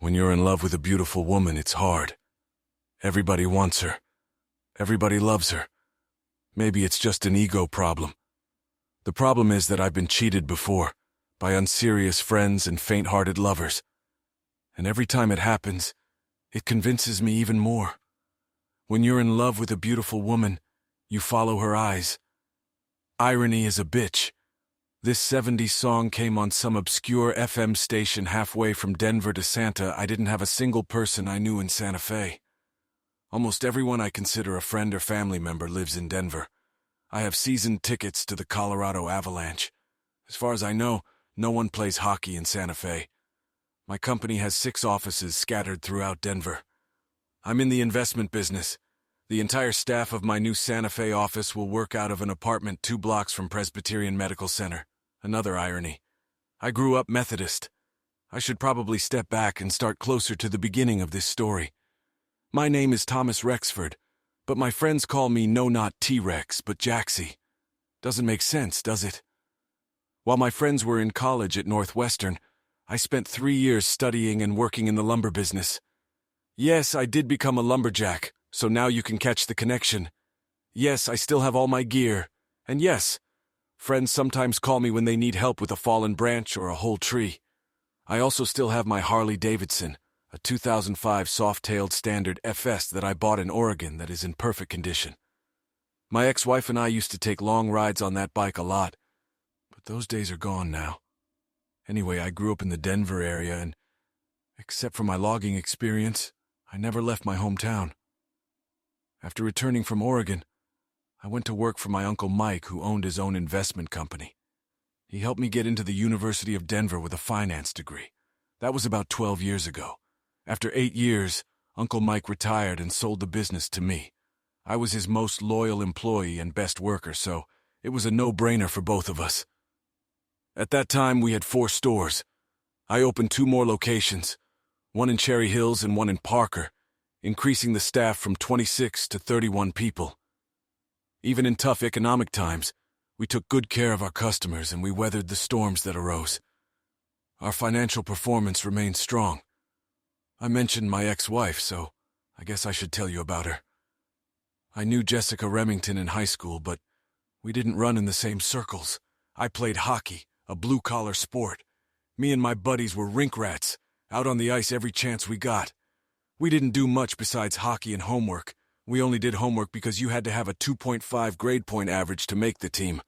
When you're in love with a beautiful woman, it's hard. Everybody wants her. Everybody loves her. Maybe it's just an ego problem. The problem is that I've been cheated before, by unserious friends and faint-hearted lovers. And every time it happens, it convinces me even more. When you're in love with a beautiful woman, you follow her eyes. Irony is a bitch. This '70s song came on some obscure FM station halfway from Denver to Santa. I didn't have a single person I knew in Santa Fe. Almost everyone I consider a friend or family member lives in Denver. I have season tickets to the Colorado Avalanche. As far as I know, no one plays hockey in Santa Fe. My company has 6 offices scattered throughout Denver. I'm in the investment business. The entire staff of my new Santa Fe office will work out of an apartment 2 blocks from Presbyterian Medical Center. Another irony. I grew up Methodist. I should probably step back and start closer to the beginning of this story. My name is Thomas Rexford, but my friends call me no not T-Rex, but Jaxie. Doesn't make sense, does it? While my friends were in college at Northwestern, I spent 3 years studying and working in the lumber business. Yes, I did become a lumberjack, so now you can catch the connection. Yes, I still have all my gear. And yes, friends sometimes call me when they need help with a fallen branch or a whole tree. I also still have my Harley Davidson, a 2005 soft-tailed standard FS that I bought in Oregon that is in perfect condition. My ex-wife and I used to take long rides on that bike a lot, but those days are gone now. Anyway, I grew up in the Denver area and, except for my logging experience, I never left my hometown. After returning from Oregon, I went to work for my Uncle Mike, who owned his own investment company. He helped me get into the University of Denver with a finance degree. That was about 12 years ago. After 8 years, Uncle Mike retired and sold the business to me. I was his most loyal employee and best worker, so it was a no-brainer for both of us. At that time, we had 4 stores. I opened 2 more locations, one in Cherry Hills and one in Parker, increasing the staff from 26 to 31 people. Even in tough economic times, we took good care of our customers and we weathered the storms that arose. Our financial performance remained strong. I mentioned my ex-wife, so I guess I should tell you about her. I knew Jessica Remington in high school, but we didn't run in the same circles. I played hockey, a blue-collar sport. Me and my buddies were rink rats, out on the ice every chance we got. We didn't do much besides hockey and homework. We only did homework because you had to have a 2.5 grade point average to make the team.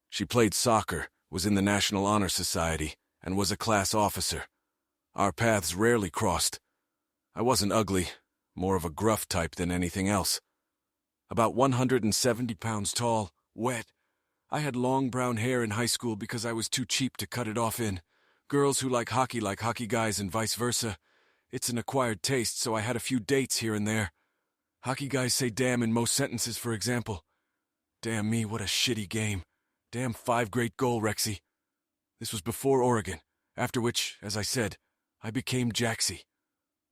She played soccer, was in the National Honor Society, and was a class officer. Our paths rarely crossed. I wasn't ugly, more of a gruff type than anything else. About 170 pounds tall, wet. I had long brown hair in high school because I was too cheap to cut it off in. Girls who like hockey guys and vice versa. It's an acquired taste, so I had a few dates here and there. Hockey guys say damn in most sentences, for example. Damn me, what a shitty game. Damn 5 great goal, Rexy. This was before Oregon, after which, as I said, I became Jaxie.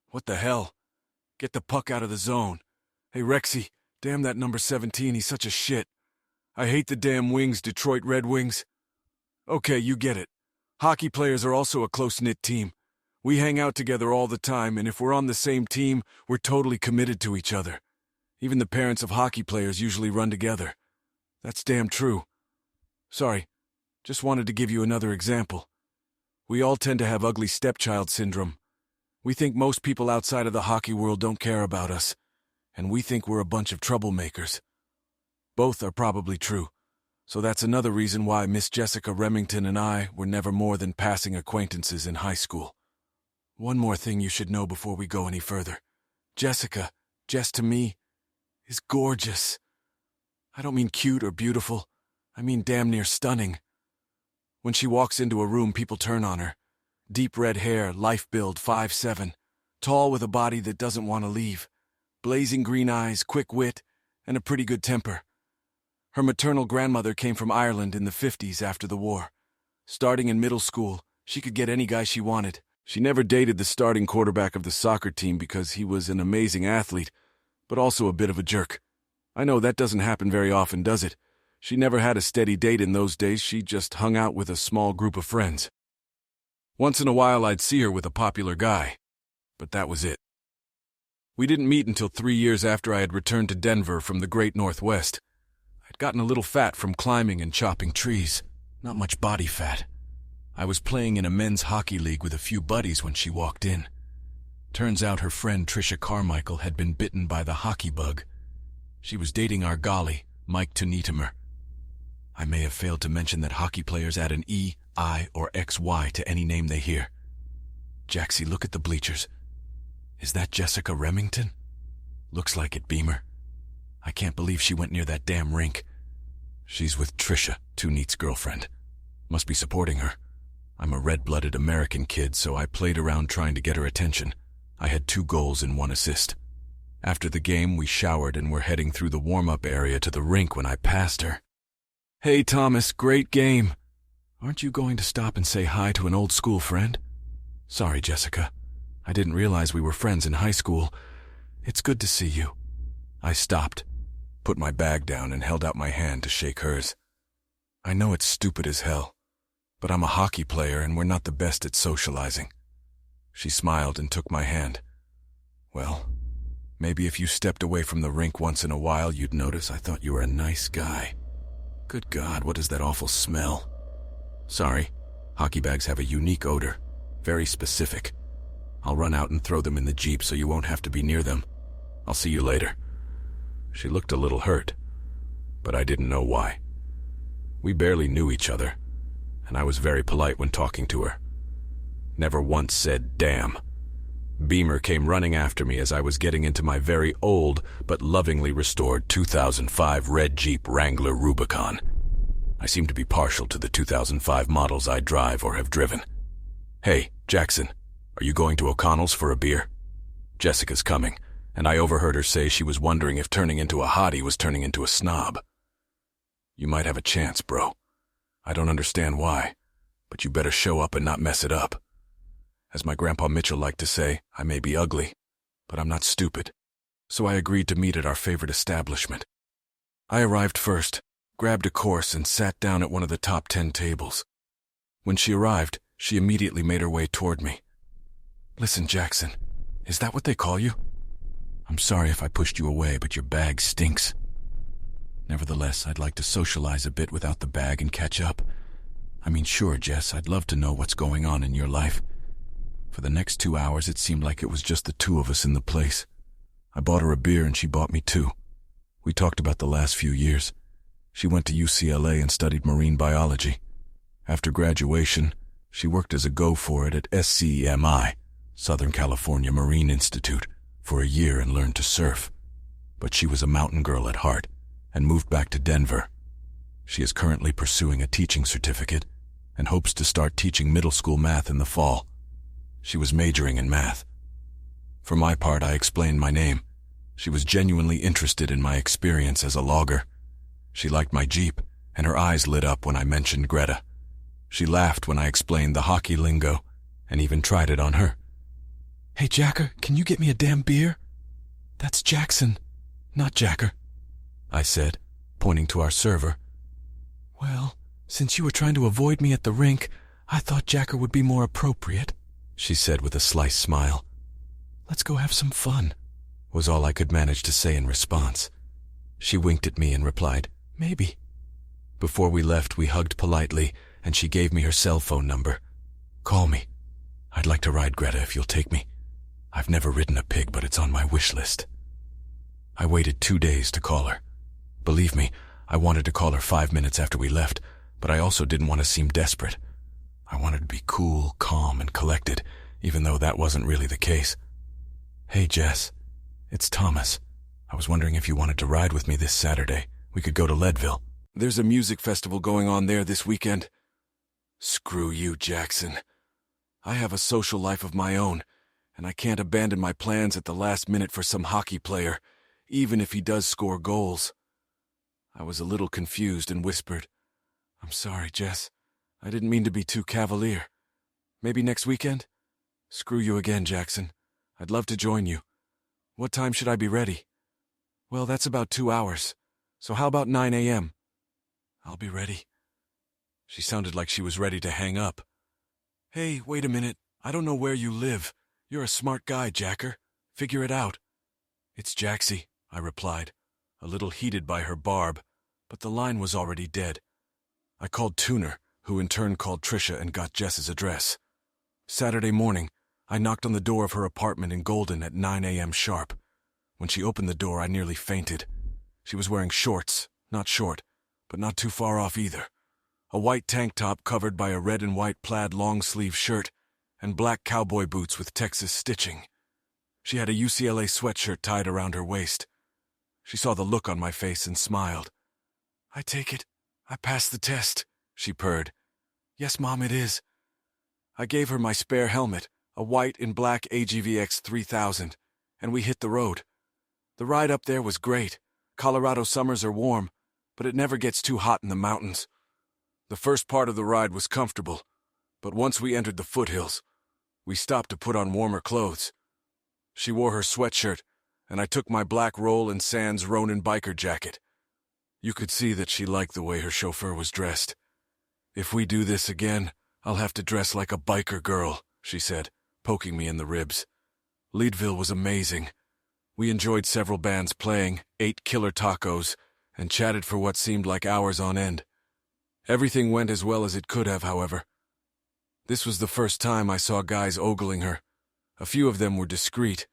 What the hell? Get the puck out of the zone. Hey, Rexy, damn that number 17, he's such a shit. I hate the damn Wings, Detroit Red Wings. Okay, you get it. Hockey players are also a close-knit team. We hang out together all the time, and if we're on the same team, we're totally committed to each other. Even the parents of hockey players usually run together. That's damn true. Sorry, just wanted to give you another example. We all tend to have ugly stepchild syndrome. We think most people outside of the hockey world don't care about us, and we think we're a bunch of troublemakers. Both are probably true, so that's another reason why Miss Jessica Remington and I were never more than passing acquaintances in high school. One more thing you should know before we go any further. Jessica, Jess to me, is gorgeous. I don't mean cute or beautiful. I mean damn near stunning. When she walks into a room, people turn on her. Deep red hair, life build, 5'7", tall with a body that doesn't want to leave. Blazing green eyes, quick wit, and a pretty good temper. Her maternal grandmother came from Ireland in the 50s after the war. Starting in middle school, she could get any guy she wanted. She never dated the starting quarterback of the soccer team because he was an amazing athlete, but also a bit of a jerk. I know that doesn't happen very often, does it? She never had a steady date in those days. She just hung out with a small group of friends. Once in a while, I'd see her with a popular guy. but that was it. We didn't meet until 3 years after I had returned to Denver from the Great Northwest. I'd gotten a little fat from climbing and chopping trees. Not much body fat. I was playing in a men's hockey league with a few buddies when she walked in. Turns out her friend Trisha Carmichael had been bitten by the hockey bug. She was dating our golly, Mike Tunitimer. I may have failed to mention that hockey players add an E, I, or XY to any name they hear. Jaxie, look at the bleachers. Is that Jessica Remington? Looks like it, Beamer. I can't believe she went near that damn rink. She's with Trisha, Tuneet's girlfriend. Must be supporting her. I'm a red-blooded American kid, so I played around trying to get her attention. I had 2 goals and 1 assist. After the game, we showered and were heading through the warm-up area to the rink when I passed her. Hey, Thomas, great game. Aren't you going to stop and say hi to an old school friend? Sorry, Jessica. I didn't realize we were friends in high school. It's good to see you. I stopped, put my bag down, and held out my hand to shake hers. I know it's stupid as hell, but I'm a hockey player and we're not the best at socializing. She smiled and took my hand. Well, maybe if you stepped away from the rink once in a while, you'd notice I thought you were a nice guy. Good God, what is that awful smell? Sorry, hockey bags have a unique odor, very specific. I'll run out and throw them in the Jeep so you won't have to be near them. I'll see you later. She looked a little hurt, but I didn't know why. We barely knew each other, and I was very polite when talking to her. Never once said damn. Beamer came running after me as I was getting into my very old but lovingly restored 2005 red Jeep Wrangler Rubicon. I seem to be partial to the 2005 models I drive or have driven. Hey, Jackson, are you going to O'Connell's for a beer? Jessica's coming, and I overheard her say she was wondering if turning into a hottie was turning into a snob. You might have a chance, bro. I don't understand why, but you better show up and not mess it up. As my Grandpa Mitchell liked to say, I may be ugly, but I'm not stupid. So I agreed to meet at our favorite establishment. I arrived first, grabbed a course, and sat down at one of the top 10 tables. When she arrived, she immediately made her way toward me. Listen, Jackson, is that what they call you? I'm sorry if I pushed you away, but your bag stinks. Nevertheless, I'd like to socialize a bit without the bag and catch up. I mean, sure, Jess, I'd love to know what's going on in your life. For the next 2 hours, it seemed like it was just the 2 of us in the place. I bought her a beer and she bought me 2. We talked about the last few years. She went to UCLA and studied marine biology. After graduation, she worked as a go-for-it at SCMI, Southern California Marine Institute, for a year and learned to surf. But she was a mountain girl at heart and moved back to Denver. She is currently pursuing a teaching certificate and hopes to start teaching middle school math in the fall. She was majoring in math. For my part, I explained my name. She was genuinely interested in my experience as a logger. She liked my Jeep, and her eyes lit up when I mentioned Greta. She laughed when I explained the hockey lingo, and even tried it on her. Hey, Jacker, can you get me a damn beer? That's Jackson, not Jacker, I said, pointing to our server. Well, since you were trying to avoid me at the rink, I thought Jacker would be more appropriate, she said with a slight smile. Let's go have some fun, was all I could manage to say in response. She winked at me and replied, maybe. Before we left, we hugged politely, and she gave me her cell phone number. Call me. I'd like to ride Greta if you'll take me. I've never ridden a pig, but it's on my wish list. I waited 2 days to call her. Believe me, I wanted to call her 5 minutes after we left, but I also didn't want to seem desperate. I wanted to be cool, calm, and collected, even though that wasn't really the case. Hey, Jess. It's Thomas. I was wondering if you wanted to ride with me this Saturday. We could go to Leadville. There's a music festival going on there this weekend. Screw you, Jackson. I have a social life of my own, and I can't abandon my plans at the last minute for some hockey player, even if he does score goals. I was a little confused and whispered, I'm sorry, Jess. I didn't mean to be too cavalier. Maybe next weekend? Screw you again, Jackson. I'd love to join you. What time should I be ready? Well, that's about 2 hours. So how about 9 a.m.? I'll be ready. She sounded like she was ready to hang up. Hey, wait a minute. I don't know where you live. You're a smart guy, Jacker. Figure it out. It's Jaxie, I replied, a little heated by her barb, but the line was already dead. I called Tuner, who in turn called Trisha and got Jess's address. Saturday morning, I knocked on the door of her apartment in Golden at 9 a.m. sharp. When she opened the door, I nearly fainted. She was wearing shorts, not short, but not too far off either. A white tank top covered by a red and white plaid long-sleeve shirt, and black cowboy boots with Texas stitching. She had a UCLA sweatshirt tied around her waist. She saw the look on my face and smiled. I take it. I passed the test, she purred. Yes, Mom, it is. I gave her my spare helmet, a white and black AGVX 3000, and we hit the road. The ride up there was great. Colorado summers are warm, but it never gets too hot in the mountains. The first part of the ride was comfortable, but once we entered the foothills, we stopped to put on warmer clothes. She wore her sweatshirt, and I took my black Roll and Sands Ronin biker jacket. You could see that she liked the way her chauffeur was dressed. If we do this again, I'll have to dress like a biker girl, she said, poking me in the ribs. Leadville was amazing. We enjoyed several bands playing, ate killer tacos, and chatted for what seemed like hours on end. Everything went as well as it could have, however. This was the first time I saw guys ogling her. A few of them were discreet.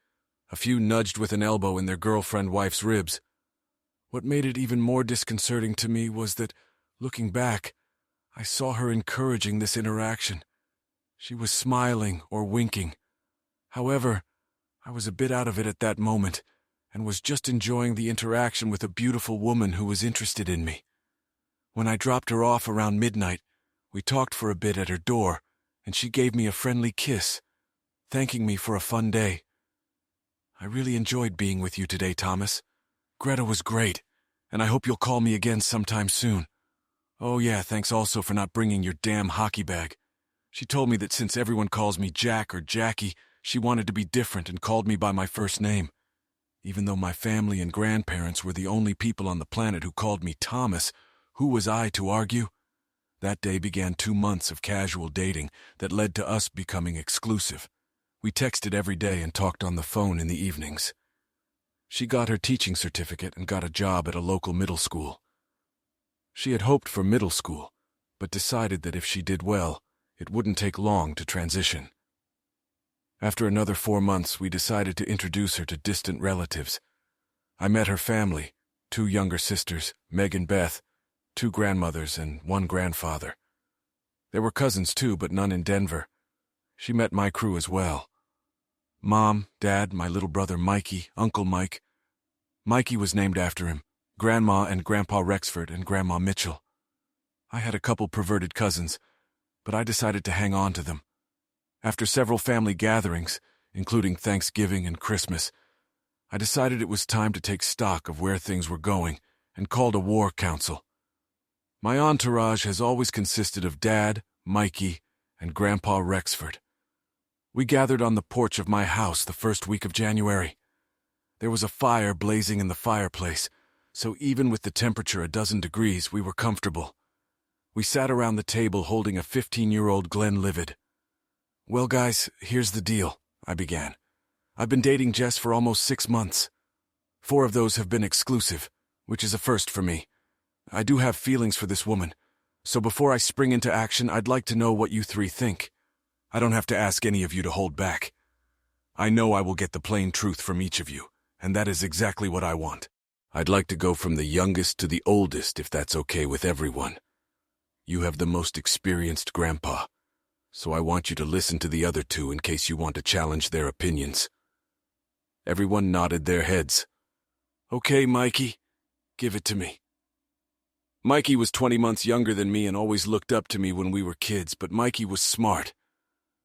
A few nudged with an elbow in their girlfriend-wife's ribs. What made it even more disconcerting to me was that, looking back, I saw her encouraging this interaction. She was smiling or winking. However, I was a bit out of it at that moment, and was just enjoying the interaction with a beautiful woman who was interested in me. When I dropped her off around midnight, we talked for a bit at her door, and she gave me a friendly kiss, thanking me for a fun day. I really enjoyed being with you today, Thomas. Greta was great, and I hope you'll call me again sometime soon. Oh yeah, thanks also for not bringing your damn hockey bag. She told me that since everyone calls me Jack or Jackie, she wanted to be different and called me by my first name. Even though my family and grandparents were the only people on the planet who called me Thomas, who was I to argue? That day began 2 months of casual dating that led to us becoming exclusive. We texted every day and talked on the phone in the evenings. She got her teaching certificate and got a job at a local middle school. She had hoped for middle school, but decided that if she did well, it wouldn't take long to transition. After another 4 months, we decided to introduce her to distant relatives. I met her family, 2 younger sisters, Meg and Beth, 2 grandmothers, and 1 grandfather. There were cousins too, but none in Denver. She met my crew as well. Mom, Dad, my little brother Mikey, Uncle Mike. Mikey was named after him, Grandma and Grandpa Rexford and Grandma Mitchell. I had a couple perverted cousins, but I decided to hang on to them. After several family gatherings, including Thanksgiving and Christmas, I decided it was time to take stock of where things were going and called a war council. My entourage has always consisted of Dad, Mikey, and Grandpa Rexford. We gathered on the porch of my house the first week of January. There was a fire blazing in the fireplace, so even with the temperature a dozen degrees, we were comfortable. We sat around the table holding a 15-year-old Glenlivet. Well, guys, here's the deal, I began. I've been dating Jess for almost 6 months. 4 of those have been exclusive, which is a first for me. I do have feelings for this woman, so before I spring into action, I'd like to know what you 3 think. I don't have to ask any of you to hold back. I know I will get the plain truth from each of you, and that is exactly what I want. I'd like to go from the youngest to the oldest, if that's okay with everyone. You have the most experienced grandpa, so I want you to listen to the other 2 in case you want to challenge their opinions. Everyone nodded their heads. Okay, Mikey, give it to me. Mikey was 20 months younger than me and always looked up to me when we were kids, but Mikey was smart.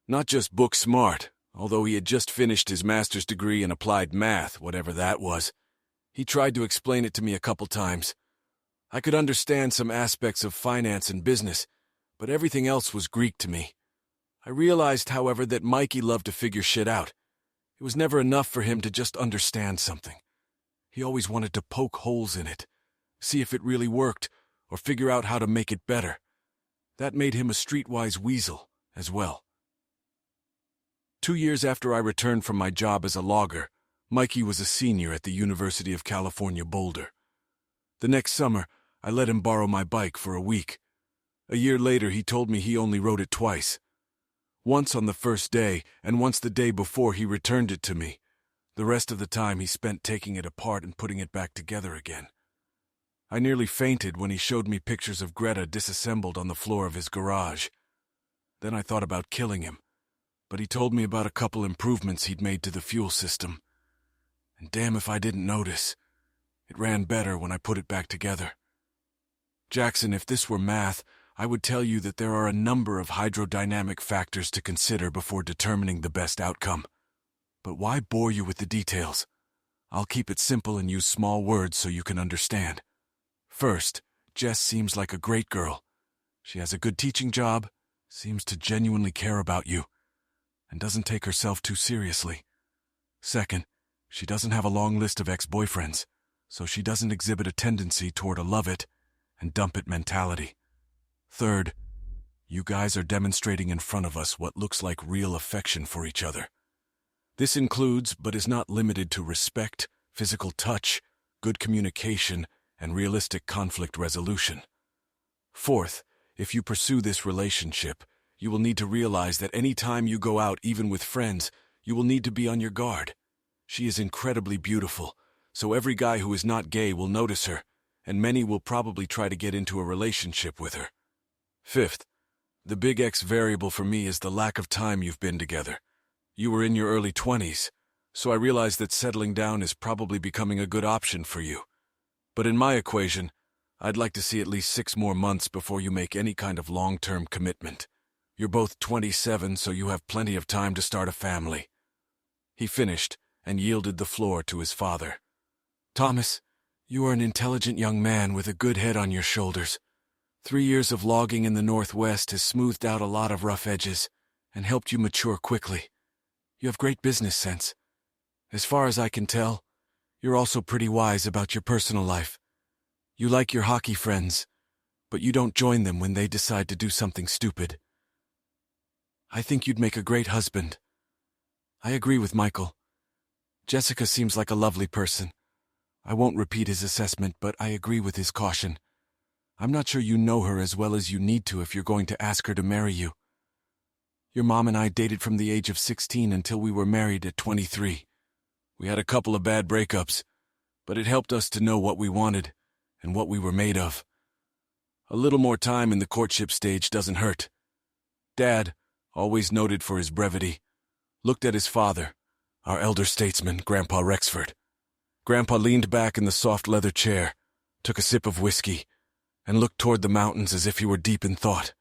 Not just book smart, although he had just finished his master's degree in applied math, whatever that was. He tried to explain it to me a couple times. I could understand some aspects of finance and business, but everything else was Greek to me. I realized, however, that Mikey loved to figure shit out. It was never enough for him to just understand something. He always wanted to poke holes in it, see if it really worked, or figure out how to make it better. That made him a streetwise weasel as well. 2 years after I returned from my job as a logger, Mikey was a senior at the University of California, Boulder. The next summer, I let him borrow my bike for a week. A year later, he told me he only rode it twice. Once on the first day, and once the day before he returned it to me. The rest of the time he spent taking it apart and putting it back together again. I nearly fainted when he showed me pictures of Greta disassembled on the floor of his garage. Then I thought about killing him, but he told me about a couple improvements he'd made to the fuel system. And damn if I didn't notice. It ran better when I put it back together. Jackson, if this were math, I would tell you that there are a number of hydrodynamic factors to consider before determining the best outcome. But why bore you with the details? I'll keep it simple and use small words so you can understand. First, Jess seems like a great girl. She has a good teaching job, seems to genuinely care about you, and doesn't take herself too seriously. Second, she doesn't have a long list of ex-boyfriends, so she doesn't exhibit a tendency toward a love it and dump it mentality. Third, you guys are demonstrating in front of us what looks like real affection for each other. This includes, but is not limited to, respect, physical touch, good communication, and realistic conflict resolution. Fourth, if you pursue this relationship, you will need to realize that any time you go out, even with friends, you will need to be on your guard. She is incredibly beautiful, so every guy who is not gay will notice her, and many will probably try to get into a relationship with her. Fifth, the big X variable for me is the lack of time you've been together. You were in your early 20s, so I realize that settling down is probably becoming a good option for you. But in my equation, I'd like to see at least 6 more months before you make any kind of long-term commitment. You're both 27, so you have plenty of time to start a family. He finished and yielded the floor to his father. Thomas, you are an intelligent young man with a good head on your shoulders. 3 years of logging in the Northwest has smoothed out a lot of rough edges and helped you mature quickly. You have great business sense. As far as I can tell, you're also pretty wise about your personal life. You like your hockey friends, but you don't join them when they decide to do something stupid. I think you'd make a great husband. I agree with Michael. Jessica seems like a lovely person. I won't repeat his assessment, but I agree with his caution. I'm not sure you know her as well as you need to if you're going to ask her to marry you. Your mom and I dated from the age of 16 until we were married at 23. We had a couple of bad breakups, but it helped us to know what we wanted and what we were made of. A little more time in the courtship stage doesn't hurt. Dad, always noted for his brevity, looked at his father, our elder statesman, Grandpa Rexford. Grandpa leaned back in the soft leather chair, took a sip of whiskey, and looked toward the mountains as if he were deep in thought.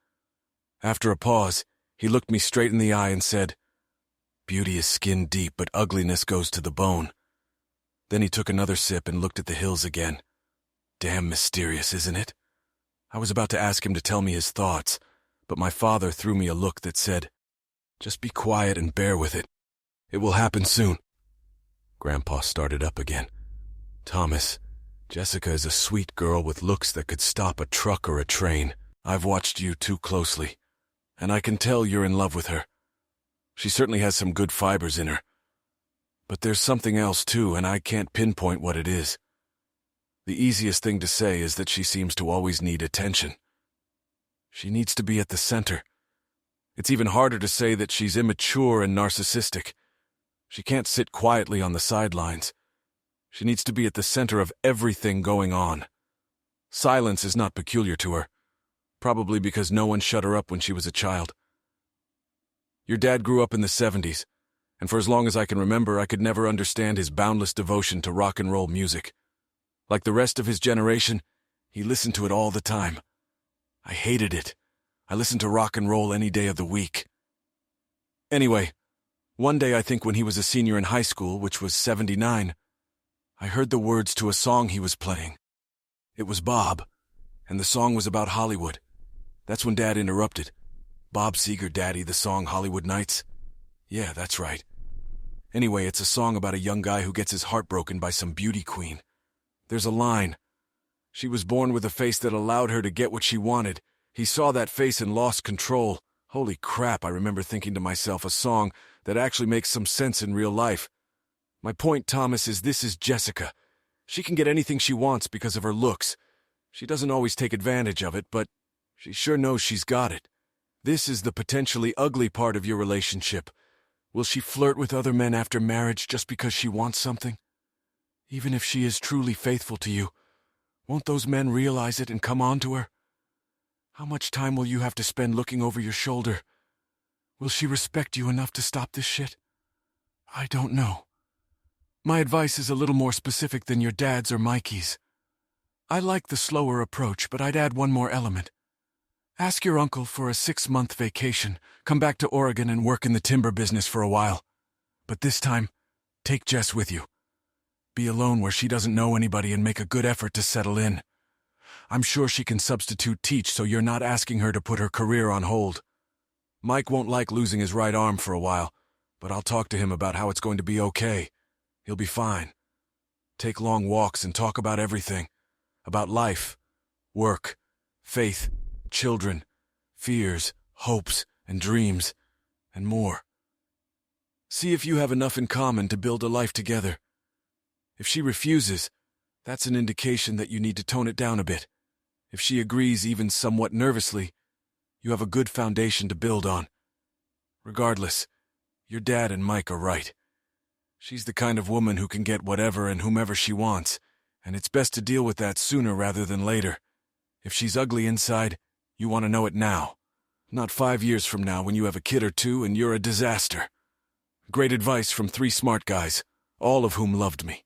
After a pause, he looked me straight in the eye and said, "Beauty is skin deep, but ugliness goes to the bone." Then he took another sip and looked at the hills again. Damn mysterious, isn't it? I was about to ask him to tell me his thoughts, but my father threw me a look that said, "Just be quiet and bear with it. It will happen soon." Grandpa started up again. "Thomas, Jessica is a sweet girl with looks that could stop a truck or a train. I've watched you too closely, and I can tell you're in love with her. She certainly has some good fibers in her. But there's something else too, and I can't pinpoint what it is. The easiest thing to say is that she seems to always need attention. She needs to be at the center. It's even harder to say that she's immature and narcissistic. She can't sit quietly on the sidelines. She needs to be at the center of everything going on. Silence is not peculiar to her, probably because no one shut her up when she was a child. Your dad grew up in the 70s, and for as long as I can remember, I could never understand his boundless devotion to rock and roll music. Like the rest of his generation, he listened to it all the time. I hated it. I listened to rock and roll any day of the week. Anyway, one day I think when he was a senior in high school, which was 79, I heard the words to a song he was playing. It was Bob, and the song was about Hollywood. That's when Dad interrupted. "Bob Seger, Daddy, the song Hollywood Nights?" "Yeah, that's right." Anyway, it's a song about a young guy who gets his heart broken by some beauty queen. There's a line. "She was born with a face that allowed her to get what she wanted. He saw that face and lost control." Holy crap, I remember thinking to myself, a song that actually makes some sense in real life. My point, Thomas, is this is Jessica. She can get anything she wants because of her looks. She doesn't always take advantage of it, but she sure knows she's got it. This is the potentially ugly part of your relationship. Will she flirt with other men after marriage just because she wants something? Even if she is truly faithful to you, won't those men realize it and come on to her? How much time will you have to spend looking over your shoulder? Will she respect you enough to stop this shit? I don't know. My advice is a little more specific than your dad's or Mikey's. I like the slower approach, but I'd add one more element. Ask your uncle for a 6-month vacation, come back to Oregon and work in the timber business for a while. But this time, take Jess with you. Be alone where she doesn't know anybody and make a good effort to settle in. I'm sure she can substitute teach so you're not asking her to put her career on hold. Mike won't like losing his right arm for a while, but I'll talk to him about how it's going to be okay. He'll be fine. Take long walks and talk about everything. About life, work, faith, children, fears, hopes, and dreams, and more. See if you have enough in common to build a life together. If she refuses, that's an indication that you need to tone it down a bit. If she agrees even somewhat nervously, you have a good foundation to build on. Regardless, your dad and Mike are right. She's the kind of woman who can get whatever and whomever she wants, and it's best to deal with that sooner rather than later. If she's ugly inside, you want to know it now. Not 5 years from now when you have a kid or two and you're a disaster. Great advice from 3 smart guys, all of whom loved me.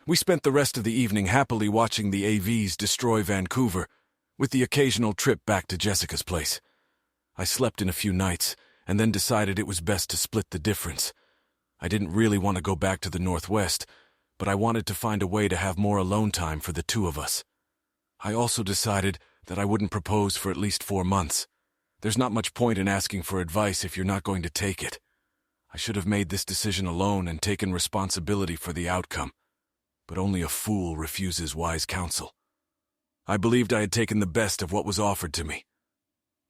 We spent the rest of the evening happily watching the AVs destroy Vancouver, with the occasional trip back to Jessica's place. I slept in a few nights, and then decided it was best to split the difference. I didn't really want to go back to the Northwest, but I wanted to find a way to have more alone time for the 2 of us. I also decided that I wouldn't propose for at least 4 months. There's not much point in asking for advice if you're not going to take it. I should have made this decision alone and taken responsibility for the outcome. But only a fool refuses wise counsel. I believed I had taken the best of what was offered to me.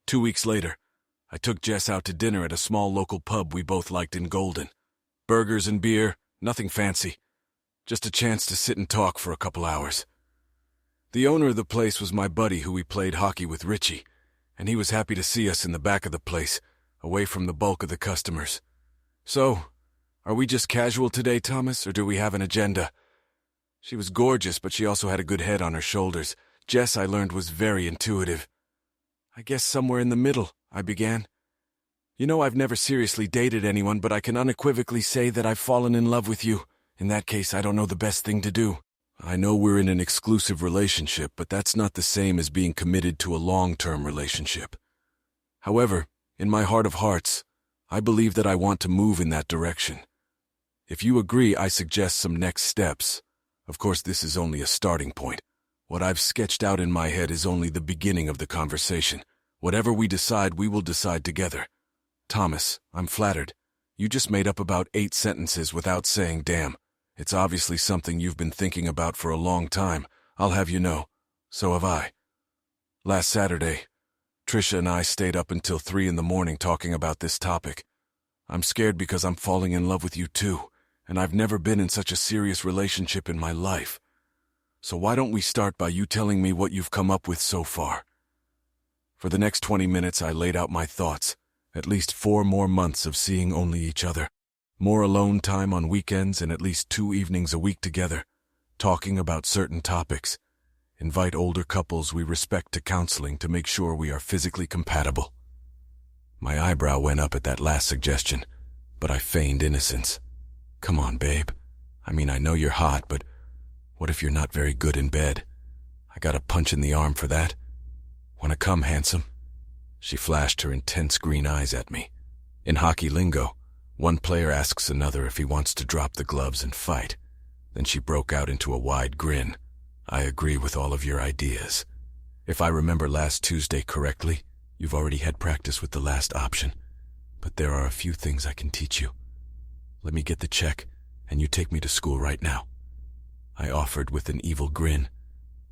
2 weeks later, I took Jess out to dinner at a small local pub we both liked in Golden. Burgers and beer, nothing fancy. Just a chance to sit and talk for a couple hours. The owner of the place was my buddy who we played hockey with, Richie, and he was happy to see us in the back of the place, away from the bulk of the customers. So, are we just casual today, Thomas, or do we have an agenda? She was gorgeous, but she also had a good head on her shoulders. Jess, I learned, was very intuitive. I guess somewhere in the middle, I began. You know, I've never seriously dated anyone, but I can unequivocally say that I've fallen in love with you. In that case, I don't know the best thing to do. I know we're in an exclusive relationship, but that's not the same as being committed to a long-term relationship. However, in my heart of hearts, I believe that I want to move in that direction. If you agree, I suggest some next steps. Of course, this is only a starting point. What I've sketched out in my head is only the beginning of the conversation. Whatever we decide, we will decide together. Thomas, I'm flattered. You just made up about 8 sentences without saying damn. It's obviously something you've been thinking about for a long time. I'll have you know. So have I. Last Saturday, Trisha and I stayed up until 3 in the morning talking about this topic. I'm scared because I'm falling in love with you too, and I've never been in such a serious relationship in my life. So why don't we start by you telling me what you've come up with so far? For the next 20 minutes, I laid out my thoughts. At least 4 more months of seeing only each other. More alone time on weekends and at least 2 evenings a week together. Talking about certain topics. Invite older couples we respect to counseling to make sure we are physically compatible. My eyebrow went up at that last suggestion, but I feigned innocence. Come on, babe. I mean, I know you're hot, but what if you're not very good in bed? I got a punch in the arm for that. Wanna come, handsome? She flashed her intense green eyes at me. In hockey lingo, one player asks another if he wants to drop the gloves and fight. Then she broke out into a wide grin. I agree with all of your ideas. If I remember last Tuesday correctly, you've already had practice with the last option. But there are a few things I can teach you. Let me get the check, and you take me to school right now. I offered with an evil grin.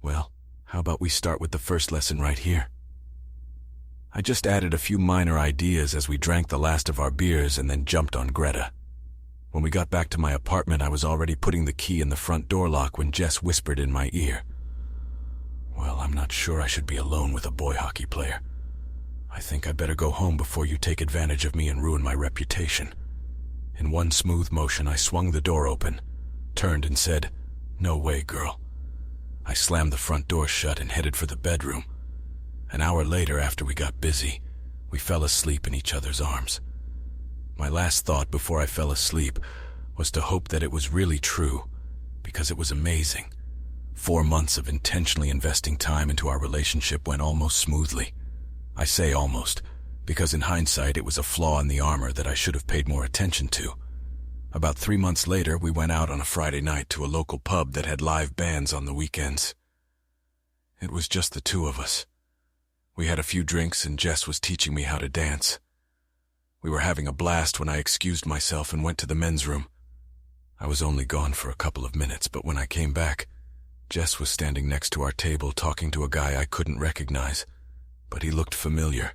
Well, how about we start with the first lesson right here? I just added a few minor ideas as we drank the last of our beers and then jumped on Greta. When we got back to my apartment, I was already putting the key in the front door lock when Jess whispered in my ear, "Well, I'm not sure I should be alone with a boy hockey player. I think I better go home before you take advantage of me and ruin my reputation." In one smooth motion, I swung the door open, turned and said, "No way, girl." I slammed the front door shut and headed for the bedroom. An hour later, after we got busy, we fell asleep in each other's arms. My last thought before I fell asleep was to hope that it was really true, because it was amazing. 4 months of intentionally investing time into our relationship went almost smoothly. I say almost, because in hindsight it was a flaw in the armor that I should have paid more attention to. About 3 months later, we went out on a Friday night to a local pub that had live bands on the weekends. It was just the two of us. We had a few drinks and Jess was teaching me how to dance. We were having a blast when I excused myself and went to the men's room. I was only gone for a couple of minutes, but when I came back, Jess was standing next to our table talking to a guy I couldn't recognize, but he looked familiar.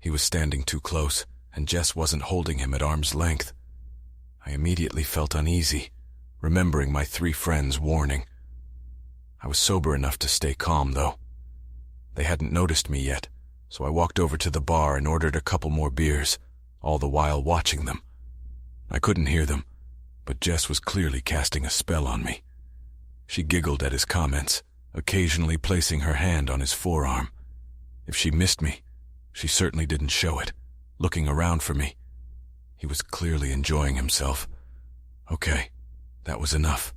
He was standing too close, and Jess wasn't holding him at arm's length. I immediately felt uneasy, remembering my 3 friends' warning. I was sober enough to stay calm, though. They hadn't noticed me yet, so I walked over to the bar and ordered a couple more beers, all the while watching them. I couldn't hear them, but Jess was clearly casting a spell on me. She giggled at his comments, occasionally placing her hand on his forearm. If she missed me, she certainly didn't show it, looking around for me. He was clearly enjoying himself. Okay, that was enough.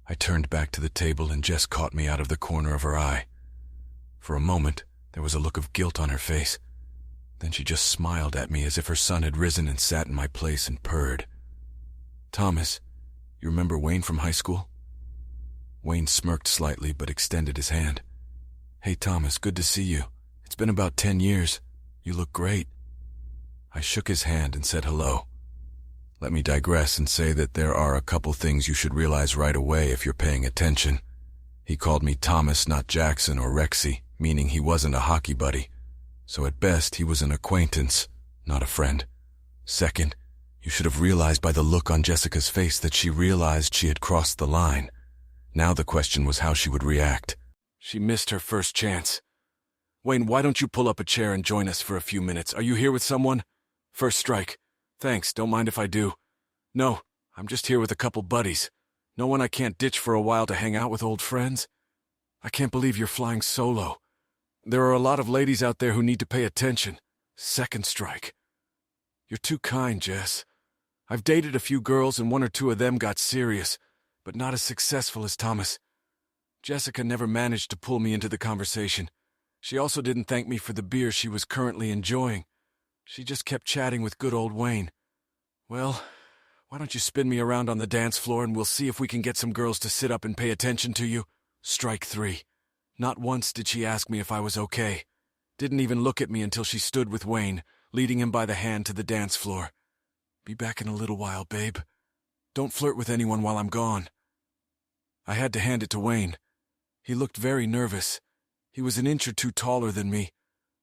I turned back to the table and Jess caught me out of the corner of her eye. For a moment, there was a look of guilt on her face. Then she just smiled at me as if her son had risen and sat in my place and purred. "Thomas, you remember Wayne from high school?" Wayne smirked slightly but extended his hand. "Hey Thomas, good to see you. It's been about 10 years. You look great." I shook his hand and said hello. Let me digress and say that there are a couple things you should realize right away if you're paying attention. He called me Thomas, not Jackson or Rexy, meaning he wasn't a hockey buddy. So at best, he was an acquaintance, not a friend. Second, you should have realized by the look on Jessica's face that she realized she had crossed the line. Now the question was how she would react. She missed her first chance. "Wayne, why don't you pull up a chair and join us for a few minutes? Are you here with someone?" "First strike. Thanks, don't mind if I do." "No, I'm just here with a couple buddies. No one I can't ditch for a while to hang out with old friends." "I can't believe you're flying solo. There are a lot of ladies out there who need to pay attention." "Second strike." "You're too kind, Jess. I've dated a few girls and 1 or 2 of them got serious, but not as successful as Thomas. Jessica never managed to pull me into the conversation. She also didn't thank me for the beer she was currently enjoying. She just kept chatting with good old Wayne. Well, why don't you spin me around on the dance floor and we'll see if we can get some girls to sit up and pay attention to you?" Strike 3. Not once did she ask me if I was okay. Didn't even look at me until she stood with Wayne, leading him by the hand to the dance floor. "Be back in a little while, babe. Don't flirt with anyone while I'm gone." I had to hand it to Wayne. He looked very nervous. He was an inch or 2 taller than me,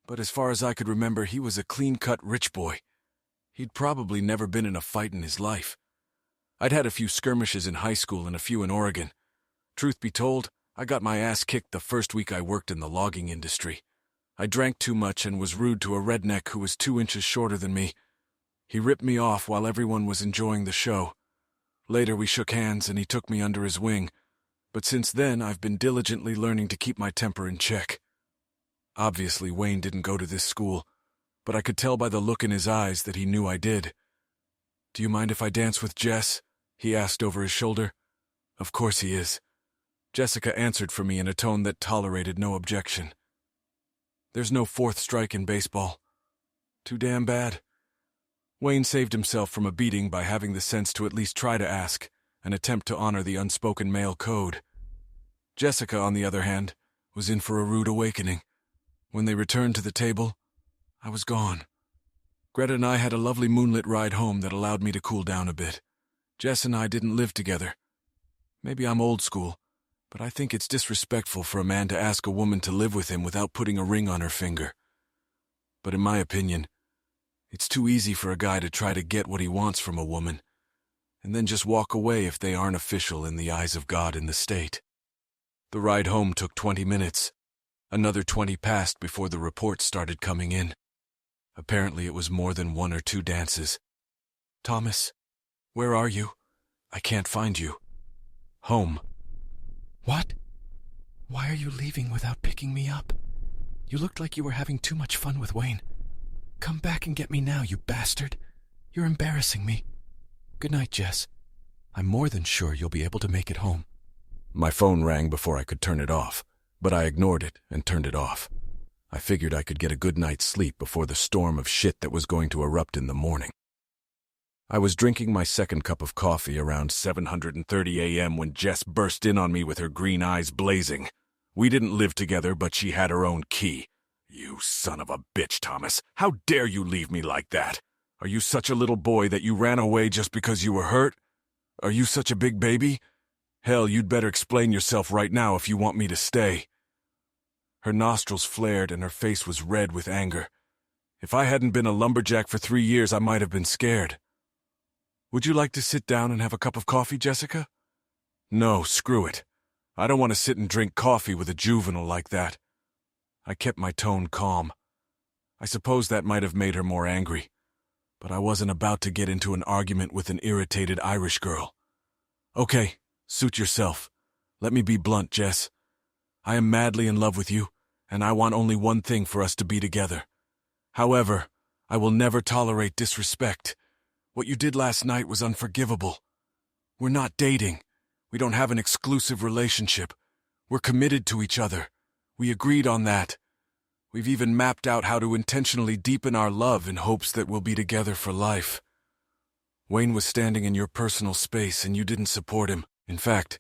but as far as I could remember, he was a clean-cut rich boy. He'd probably never been in a fight in his life. I'd had a few skirmishes in high school and a few in Oregon. Truth be told, I got my ass kicked the first week I worked in the logging industry. I drank too much and was rude to a redneck who was 2 inches shorter than me. He ripped me off while everyone was enjoying the show. Later we shook hands and he took me under his wing, but since then I've been diligently learning to keep my temper in check. Obviously Wayne didn't go to this school, but I could tell by the look in his eyes that he knew I did. "Do you mind if I dance with Jess?" he asked over his shoulder. Of course he is. Jessica answered for me in a tone that tolerated no objection. There's no 4th strike in baseball. Too damn bad. Wayne saved himself from a beating by having the sense to at least try to ask, an attempt to honor the unspoken male code. Jessica, on the other hand, was in for a rude awakening. When they returned to the table, I was gone. Greta and I had a lovely moonlit ride home that allowed me to cool down a bit. Jess and I didn't live together. Maybe I'm old school, but I think it's disrespectful for a man to ask a woman to live with him without putting a ring on her finger. But in my opinion, it's too easy for a guy to try to get what he wants from a woman and then just walk away if they aren't official in the eyes of God in the state. The ride home took 20 minutes. Another 20 passed before the reports started coming in. Apparently it was more than 1 or 2 dances. Thomas, where are you? I can't find you. Home. What? Why are you leaving without picking me up? You looked like you were having too much fun with Wayne. Come back and get me now, you bastard. You're embarrassing me. Good night, Jess. I'm more than sure you'll be able to make it home. My phone rang before I could turn it off, but I ignored it and turned it off. I figured I could get a good night's sleep before the storm of shit that was going to erupt in the morning. I was drinking my second cup of coffee around 7:30 a.m. when Jess burst in on me with her green eyes blazing. We didn't live together, but she had her own key. You son of a bitch, Thomas. How dare you leave me like that? Are you such a little boy that you ran away just because you were hurt? Are you such a big baby? Hell, you'd better explain yourself right now if you want me to stay. Her nostrils flared and her face was red with anger. If I hadn't been a lumberjack for 3 years, I might have been scared. Would you like to sit down and have a cup of coffee, Jessica? No, screw it. I don't want to sit and drink coffee with a juvenile like that. I kept my tone calm. I suppose that might have made her more angry, but I wasn't about to get into an argument with an irritated Irish girl. Okay, suit yourself. Let me be blunt, Jess. I am madly in love with you, and I want only one thing for us to be together. However, I will never tolerate disrespect. What you did last night was unforgivable. We're not dating. We don't have an exclusive relationship. We're committed to each other. We agreed on that. We've even mapped out how to intentionally deepen our love in hopes that we'll be together for life. Wayne was standing in your personal space and you didn't support him. In fact,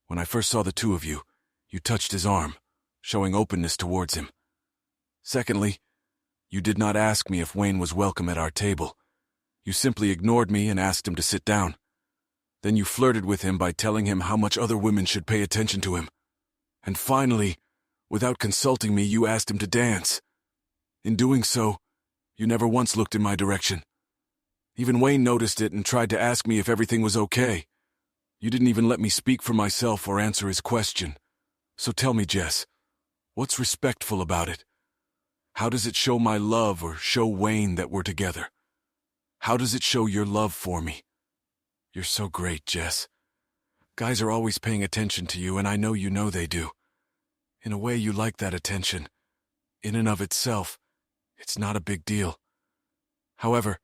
when I first saw the two of you, you touched his arm, showing openness towards him. Secondly, you did not ask me if Wayne was welcome at our table. You simply ignored me and asked him to sit down. Then you flirted with him by telling him how much other women should pay attention to him. And finally, without consulting me, you asked him to dance. In doing so, you never once looked in my direction. Even Wayne noticed it and tried to ask me if everything was okay. You didn't even let me speak for myself or answer his question. So tell me, Jess, what's respectful about it? How does it show my love or show Wayne that we're together? How does it show your love for me? You're so great, Jess. Guys are always paying attention to you, and I know you know they do. In a way, you like that attention. In and of itself, it's not a big deal. However,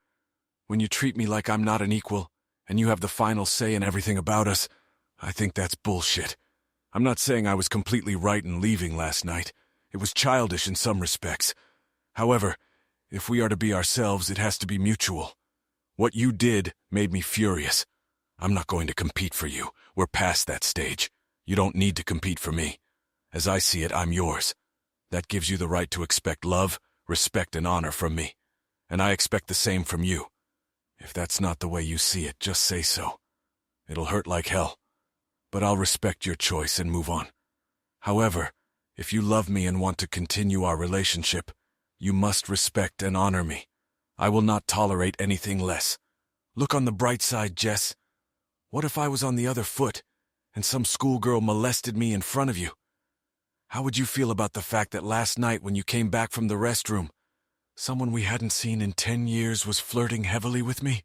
when you treat me like I'm not an equal, and you have the final say in everything about us, I think that's bullshit. I'm not saying I was completely right in leaving last night. It was childish in some respects. However, if we are to be ourselves, it has to be mutual. What you did made me furious. I'm not going to compete for you. We're past that stage. You don't need to compete for me. As I see it, I'm yours. That gives you the right to expect love, respect, and honor from me. And I expect the same from you. If that's not the way you see it, just say so. It'll hurt like hell. But I'll respect your choice and move on. However, if you love me and want to continue our relationship, you must respect and honor me. I will not tolerate anything less. Look on the bright side, Jess. What if I was on the other foot, and some schoolgirl molested me in front of you? How would you feel about the fact that last night when you came back from the restroom, someone we hadn't seen in 10 years was flirting heavily with me?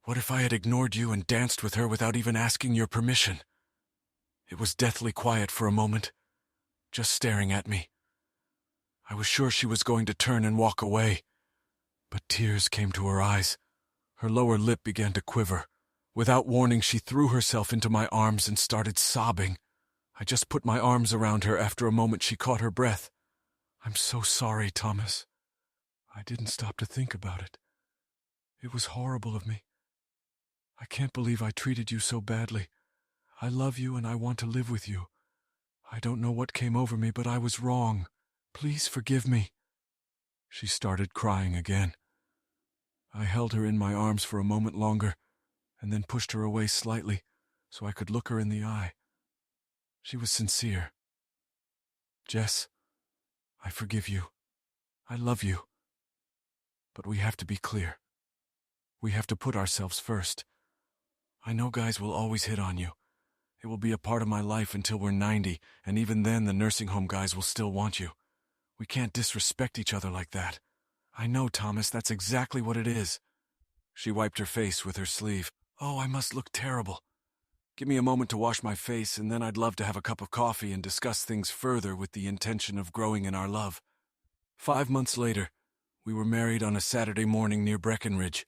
What if I had ignored you and danced with her without even asking your permission? It was deathly quiet for a moment, just staring at me. I was sure she was going to turn and walk away, but tears came to her eyes. Her lower lip began to quiver. Without warning, she threw herself into my arms and started sobbing. I just put my arms around her. After a moment, she caught her breath. I'm so sorry, Thomas. I didn't stop to think about it. It was horrible of me. I can't believe I treated you so badly. I love you and I want to live with you. I don't know what came over me, but I was wrong. Please forgive me. She started crying again. I held her in my arms for a moment longer, and then pushed her away slightly so I could look her in the eye. She was sincere. Jess, I forgive you. I love you. But we have to be clear. We have to put ourselves first. I know guys will always hit on you. It will be a part of my life until we're 90, and even then the nursing home guys will still want you. We can't disrespect each other like that. I know, Thomas, that's exactly what it is. She wiped her face with her sleeve. Oh, I must look terrible. Give me a moment to wash my face, and then I'd love to have a cup of coffee and discuss things further with the intention of growing in our love. 5 months later, we were married on a Saturday morning near Breckenridge.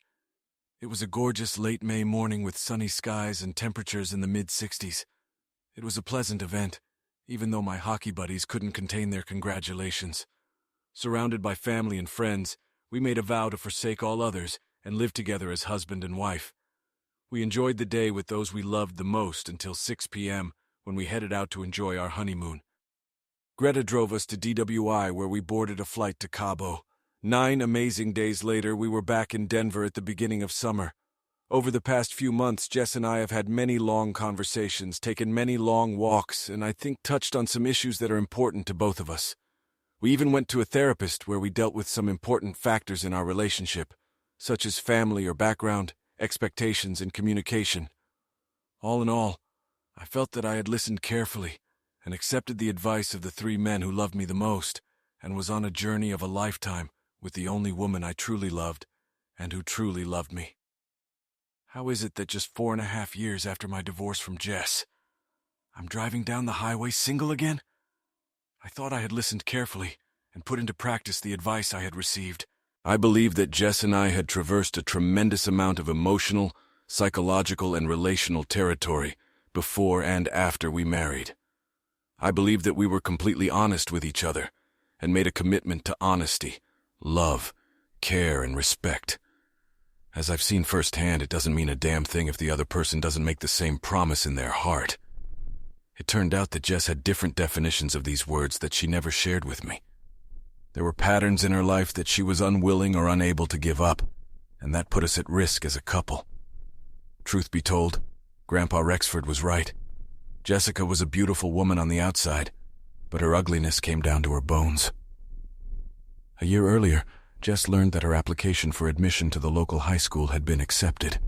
It was a gorgeous late May morning with sunny skies and temperatures in the mid-60s. It was a pleasant event, even though my hockey buddies couldn't contain their congratulations. Surrounded by family and friends, we made a vow to forsake all others and live together as husband and wife. We enjoyed the day with those we loved the most until 6 p.m. when we headed out to enjoy our honeymoon. Greta drove us to DWI, where we boarded a flight to Cabo. 9 amazing days later, we were back in Denver at the beginning of summer. Over the past few months, Jess and I have had many long conversations, taken many long walks, and I think touched on some issues that are important to both of us. We even went to a therapist where we dealt with some important factors in our relationship, such as family or background, expectations, and communication. All in all, I felt that I had listened carefully and accepted the advice of the 3 men who loved me the most, and was on a journey of a lifetime with the only woman I truly loved and who truly loved me. How is it that just 4.5 years after my divorce from Jess, I'm driving down the highway single again? I thought I had listened carefully and put into practice the advice I had received. I believe that Jess and I had traversed a tremendous amount of emotional, psychological, and relational territory before and after we married. I believe that we were completely honest with each other and made a commitment to honesty, love, care, and respect. As I've seen firsthand, it doesn't mean a damn thing if the other person doesn't make the same promise in their heart. It turned out that Jess had different definitions of these words that she never shared with me. There were patterns in her life that she was unwilling or unable to give up, and that put us at risk as a couple. Truth be told, Grandpa Rexford was right. Jessica was a beautiful woman on the outside, but her ugliness came down to her bones. A year earlier, Jess learned that her application for admission to the local high school had been accepted.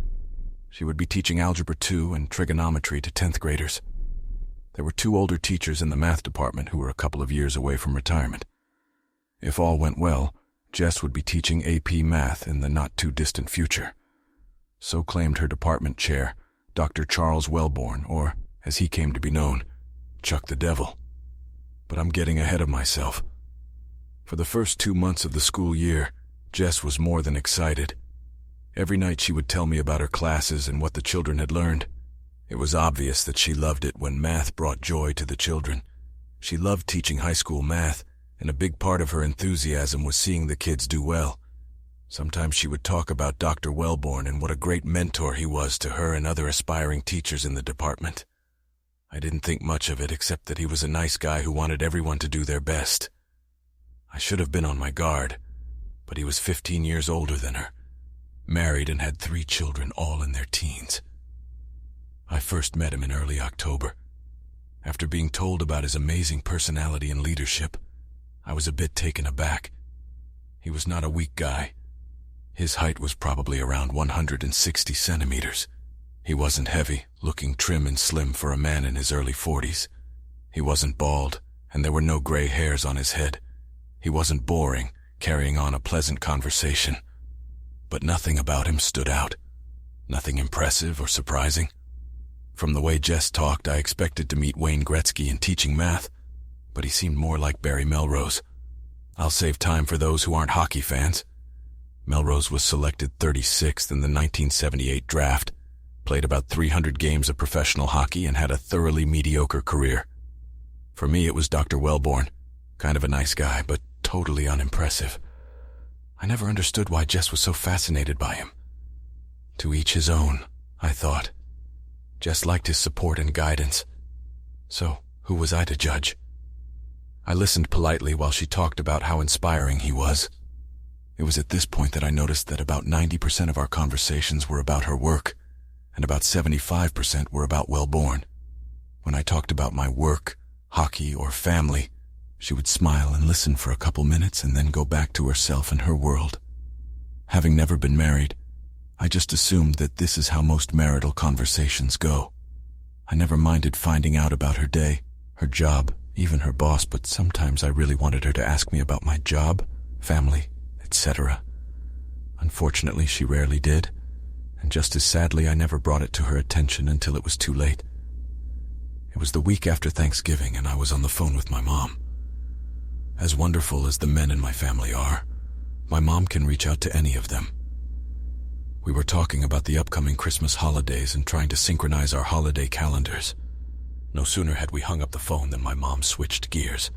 She would be teaching Algebra 2 and trigonometry to 10th graders. There were 2 older teachers in the math department who were a couple of years away from retirement. If all went well, Jess would be teaching AP Math in the not-too-distant future. So claimed her department chair, Dr. Charles Wellborn, or, as he came to be known, Chuck the Devil. But I'm getting ahead of myself. For the first 2 months of the school year, Jess was more than excited. Every night she would tell me about her classes and what the children had learned. It was obvious that she loved it when math brought joy to the children. She loved teaching high school math, and a big part of her enthusiasm was seeing the kids do well. Sometimes she would talk about Dr. Wellborn and what a great mentor he was to her and other aspiring teachers in the department. I didn't think much of it except that he was a nice guy who wanted everyone to do their best. I should have been on my guard, but he was 15 years older than her, married and had 3 children, all in their teens. I first met him in early October. After being told about his amazing personality and leadership, I was a bit taken aback. He was not a weak guy. His height was probably around 160 centimeters. He wasn't heavy, looking trim and slim for a man in his early 40s. He wasn't bald, and there were no gray hairs on his head. He wasn't boring, carrying on a pleasant conversation. But nothing about him stood out. Nothing impressive or surprising. From the way Jess talked, I expected to meet Wayne Gretzky in teaching math, but he seemed more like Barry Melrose. I'll save time for those who aren't hockey fans. Melrose was selected 36th in the 1978 draft, played about 300 games of professional hockey, and had a thoroughly mediocre career. For me, it was Dr. Wellborn, kind of a nice guy, but totally unimpressive. I never understood why Jess was so fascinated by him. To each his own, I thought. Jess liked his support and guidance. So, who was I to judge? I listened politely while she talked about how inspiring he was. It was at this point that I noticed that about 90% of our conversations were about her work, and about 75% were about Wellborn. When I talked about my work, hockey, or family, she would smile and listen for a couple minutes and then go back to herself and her world. Having never been married, I just assumed that this is how most marital conversations go. I never minded finding out about her day, her job, even her boss, but sometimes I really wanted her to ask me about my job, family, etc. Unfortunately, she rarely did, and just as sadly, I never brought it to her attention until it was too late. It was the week after Thanksgiving, and I was on the phone with my mom. As wonderful as the men in my family are, my mom can reach out to any of them. We were talking about the upcoming Christmas holidays and trying to synchronize our holiday calendars. No sooner had we hung up the phone than my mom switched gears.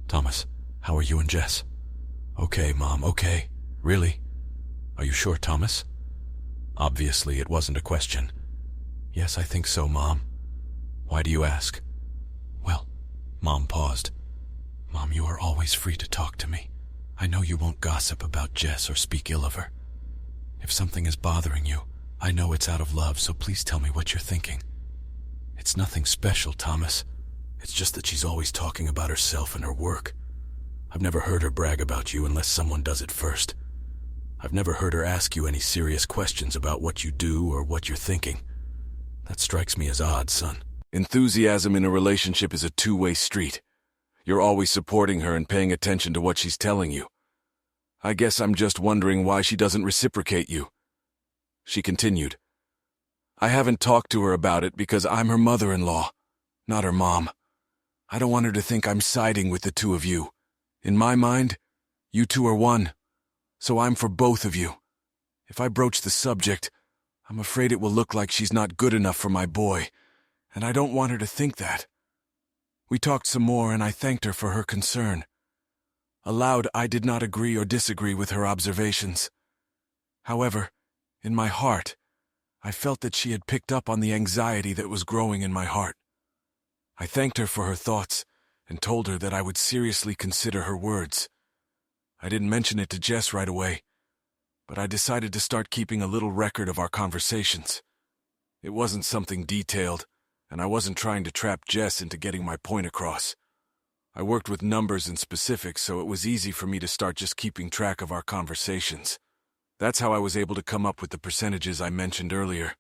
"Thomas, how are you and Jess?" "Okay, Mom, okay. Really? Are you sure, Thomas?" Obviously, it wasn't a question. "Yes, I think so, Mom." "Why do you ask?" "Well," Mom paused. "Mom, you are always free to talk to me. I know you won't gossip about Jess or speak ill of her. If something is bothering you, I know it's out of love, so please tell me what you're thinking." "It's nothing special, Thomas. It's just that she's always talking about herself and her work. I've never heard her brag about you unless someone does it first. I've never heard her ask you any serious questions about what you do or what you're thinking. That strikes me as odd, son." Enthusiasm in a relationship is a two-way street. You're always supporting her and paying attention to what she's telling you. I guess I'm just wondering why she doesn't reciprocate you. She continued, "I haven't talked to her about it because I'm her mother-in-law, not her mom. I don't want her to think I'm siding with the two of you. In my mind, you two are one, so I'm for both of you. If I broach the subject, I'm afraid it will look like she's not good enough for my boy, and I don't want her to think that." We talked some more, and I thanked her for her concern. Aloud, I did not agree or disagree with her observations. However, in my heart, I felt that she had picked up on the anxiety that was growing in my heart. I thanked her for her thoughts and told her that I would seriously consider her words. I didn't mention it to Jess right away, but I decided to start keeping a little record of our conversations. It wasn't something detailed, and I wasn't trying to trap Jess into getting my point across. I worked with numbers and specifics, so it was easy for me to start just keeping track of our conversations. That's how I was able to come up with the percentages I mentioned earlier.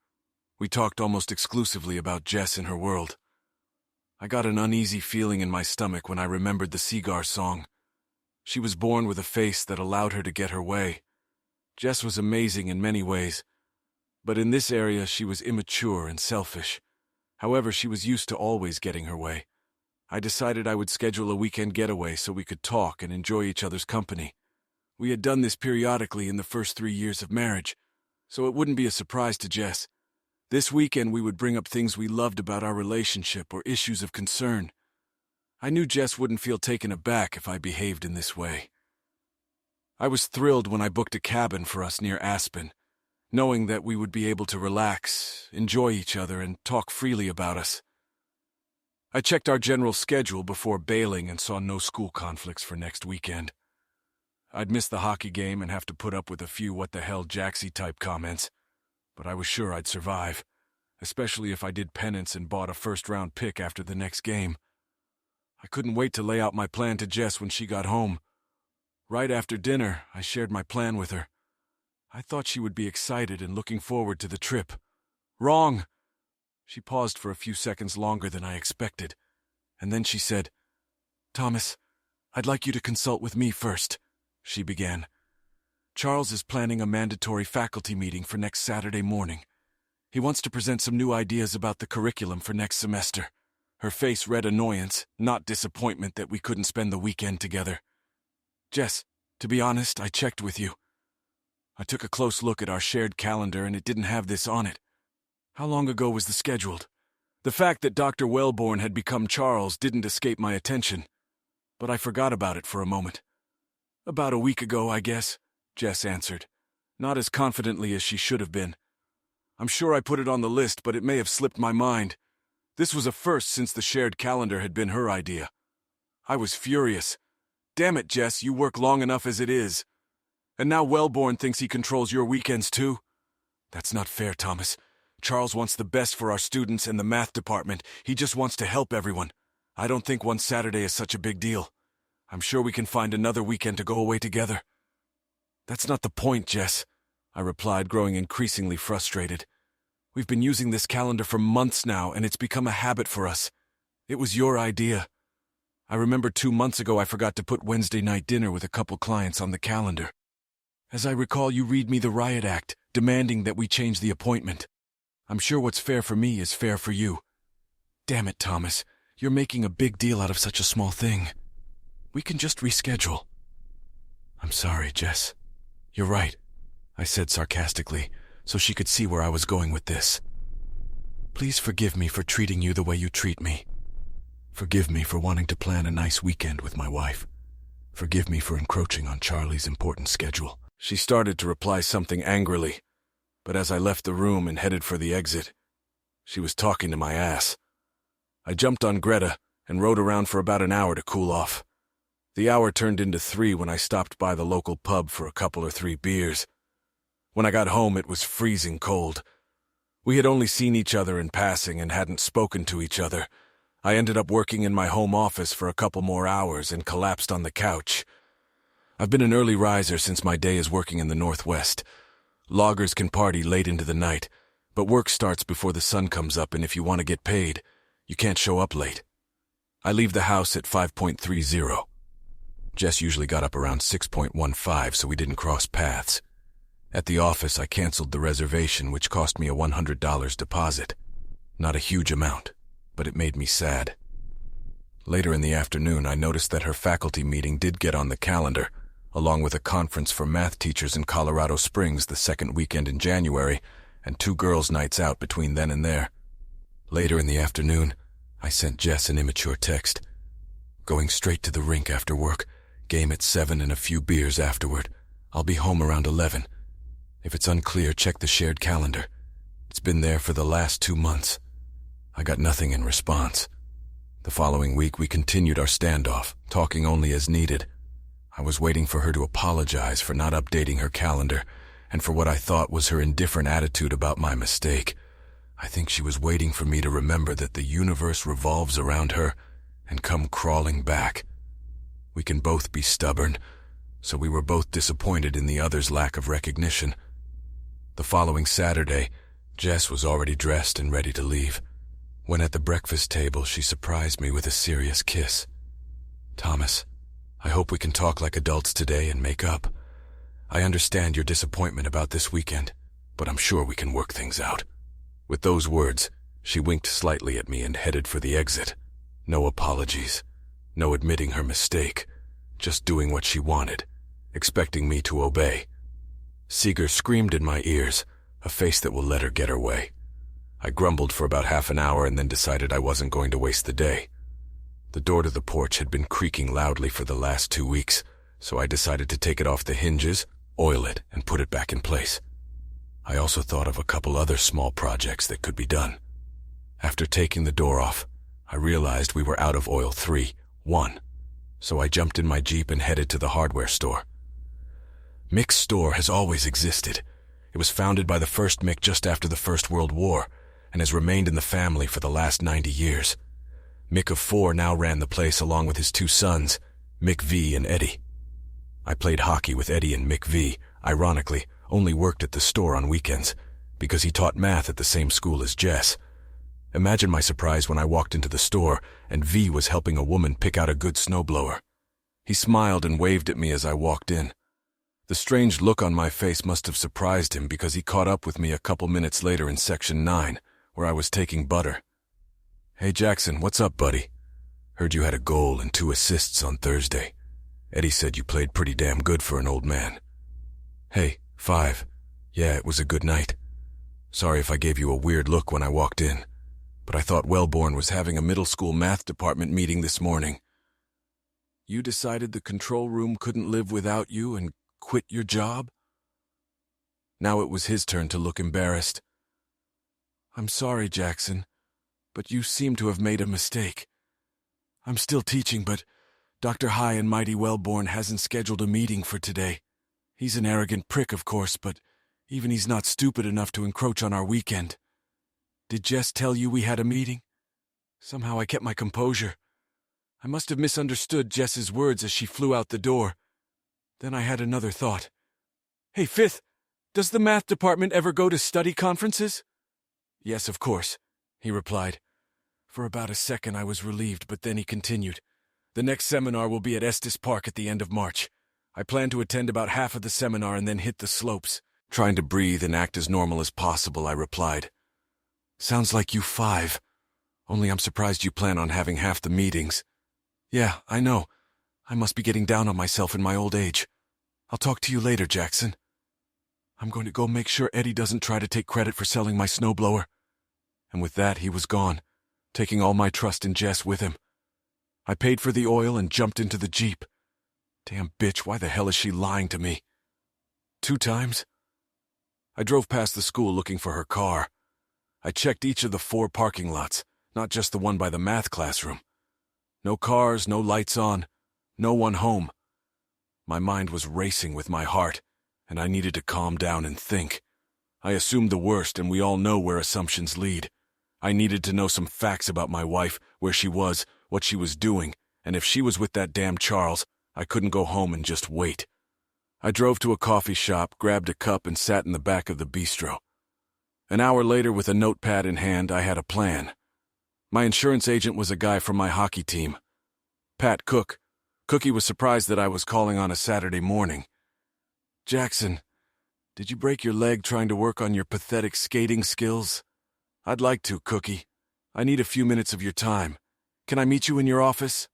We talked almost exclusively about Jess and her world. I got an uneasy feeling in my stomach when I remembered the Seagar song. She was born with a face that allowed her to get her way. Jess was amazing in many ways, but in this area she was immature and selfish. However, she was used to always getting her way. I decided I would schedule a weekend getaway so we could talk and enjoy each other's company. We had done this periodically in the first 3 years of marriage, so it wouldn't be a surprise to Jess. This weekend we would bring up things we loved about our relationship or issues of concern. I knew Jess wouldn't feel taken aback if I behaved in this way. I was thrilled when I booked a cabin for us near Aspen, knowing that we would be able to relax, enjoy each other, and talk freely about us. I checked our general schedule before bailing and saw no school conflicts for next weekend. I'd miss the hockey game and have to put up with a few what-the-hell Jaxie-type comments, but I was sure I'd survive, especially if I did penance and bought a first-round pick after the next game. I couldn't wait to lay out my plan to Jess when she got home. Right after dinner, I shared my plan with her. I thought she would be excited and looking forward to the trip. Wrong! She paused for a few seconds longer than I expected, and then she said, "Thomas, I'd like you to consult with me first," she began. "Charles is planning a mandatory faculty meeting for next Saturday morning. He wants to present some new ideas about the curriculum for next semester." Her face read annoyance, not disappointment that we couldn't spend the weekend together. "Jess, to be honest, I checked with you. I took a close look at our shared calendar and it didn't have this on it. How long ago was this scheduled? The fact that Dr. Wellborn had become Charles didn't escape my attention, but I forgot about it for a moment. About a week ago, I guess," Jess answered, not as confidently as she should have been. "I'm sure I put it on the list, but it may have slipped my mind. This was a first since the shared calendar had been her idea." I was furious. "Damn it, Jess, you work long enough as it is. And now Wellborn thinks he controls your weekends too? That's not fair, Thomas. Charles wants the best for our students and the math department. He just wants to help everyone. I don't think one Saturday is such a big deal. I'm sure we can find another weekend to go away together." That's not the point, Jess, I replied, growing increasingly frustrated. We've been using this calendar for months now, and it's become a habit for us. It was your idea. I remember 2 months ago I forgot to put Wednesday night dinner with a couple clients on the calendar. As I recall, you read me the riot act, demanding that we change the appointment. I'm sure what's fair for me is fair for you. Damn it, Thomas. You're making a big deal out of such a small thing. We can just reschedule. I'm sorry, Jess. You're right, I said sarcastically, so she could see where I was going with this. Please forgive me for treating you the way you treat me. Forgive me for wanting to plan a nice weekend with my wife. Forgive me for encroaching on Charlie's important schedule. She started to reply something angrily, but as I left the room and headed for the exit, she was talking to my ass. I jumped on Greta and rode around for about an hour to cool off. The hour turned into 3 when I stopped by the local pub for a couple or 3 beers. When I got home, it was freezing cold. We had only seen each other in passing and hadn't spoken to each other. I ended up working in my home office for a couple more hours and collapsed on the couch. I've been an early riser since my day is working in the Northwest. Loggers can party late into the night, but work starts before the sun comes up, and if you want to get paid, you can't show up late. I leave the house at 5:30. Jess usually got up around 6:15, so we didn't cross paths. At the office, I canceled the reservation, which cost me a $100 deposit. Not a huge amount, but it made me sad. Later in the afternoon, I noticed that her faculty meeting did get on the calendar, along with a conference for math teachers in Colorado Springs the second weekend in January, and 2 girls' nights out between then and there. Later in the afternoon, I sent Jess an immature text. Going straight to the rink after work, game at 7 and a few beers afterward. I'll be home around 11. If it's unclear, check the shared calendar. It's been there for the last 2 months. I got nothing in response. The following week, we continued our standoff, talking only as needed. I was waiting for her to apologize for not updating her calendar, and for what I thought was her indifferent attitude about my mistake. I think she was waiting for me to remember that the universe revolves around her and come crawling back. We can both be stubborn, so we were both disappointed in the other's lack of recognition. The following Saturday, Jess was already dressed and ready to leave. When at the breakfast table, she surprised me with a serious kiss. Thomas, I hope we can talk like adults today and make up. I understand your disappointment about this weekend, but I'm sure we can work things out. With those words, she winked slightly at me and headed for the exit. No apologies. No admitting her mistake, just doing what she wanted, expecting me to obey. Seeger screamed in my ears, a face that will let her get her way. I grumbled for about half an hour and then decided I wasn't going to waste the day. The door to the porch had been creaking loudly for the last 2 weeks, so I decided to take it off the hinges, oil it, and put it back in place. I also thought of a couple other small projects that could be done. After taking the door off, I realized we were out of oil 1, so I jumped in my Jeep and headed to the hardware store. Mick's store has always existed. It was founded by the first Mick just after the First World War and has remained in the family for the last 90 years. Mick of 4 now ran the place along with his 2 sons, Mick V and Eddie. I played hockey with Eddie, and Mick V, ironically, only worked at the store on weekends because he taught math at the same school as Jess. Imagine my surprise when I walked into the store and V was helping a woman pick out a good snowblower. He smiled and waved at me as I walked in. The strange look on my face must have surprised him because he caught up with me a couple minutes later in Section 9, where I was taking butter. Hey Jackson, what's up, buddy? Heard you had a goal and 2 assists on Thursday. Eddie said you played pretty damn good for an old man. Hey, 5. Yeah, it was a good night. Sorry if I gave you a weird look when I walked in, but I thought Wellborn was having a middle school math department meeting this morning. You decided the control room couldn't live without you and quit your job? Now it was his turn to look embarrassed. I'm sorry, Jackson, but you seem to have made a mistake. I'm still teaching, but Dr. High and Mighty Wellborn hasn't scheduled a meeting for today. He's an arrogant prick, of course, but even he's not stupid enough to encroach on our weekend. Did Jess tell you we had a meeting? Somehow I kept my composure. I must have misunderstood Jess's words as she flew out the door. Then I had another thought. Hey, Fifth, does the math department ever go to study conferences? Yes, of course, he replied. For about a second I was relieved, but then he continued. The next seminar will be at Estes Park at the end of March. I plan to attend about half of the seminar and then hit the slopes. Trying to breathe and act as normal as possible, I replied. Sounds like you 5. Only I'm surprised you plan on having half the meetings. Yeah, I know. I must be getting down on myself in my old age. I'll talk to you later, Jackson. I'm going to go make sure Eddie doesn't try to take credit for selling my snowblower. And with that, he was gone, taking all my trust in Jess with him. I paid for the oil and jumped into the Jeep. Damn bitch, why the hell is she lying to me? 2 times? I drove past the school looking for her car. I checked each of the 4 parking lots, not just the one by the math classroom. No cars, no lights on, no one home. My mind was racing with my heart, and I needed to calm down and think. I assumed the worst, and we all know where assumptions lead. I needed to know some facts about my wife, where she was, what she was doing, and if she was with that damn Charles, I couldn't go home and just wait. I drove to a coffee shop, grabbed a cup, and sat in the back of the bistro. An hour later, with a notepad in hand, I had a plan. My insurance agent was a guy from my hockey team, Pat Cook. Cookie was surprised that I was calling on a Saturday morning. Jackson, did you break your leg trying to work on your pathetic skating skills? I'd like to, Cookie. I need a few minutes of your time. Can I meet you in your office?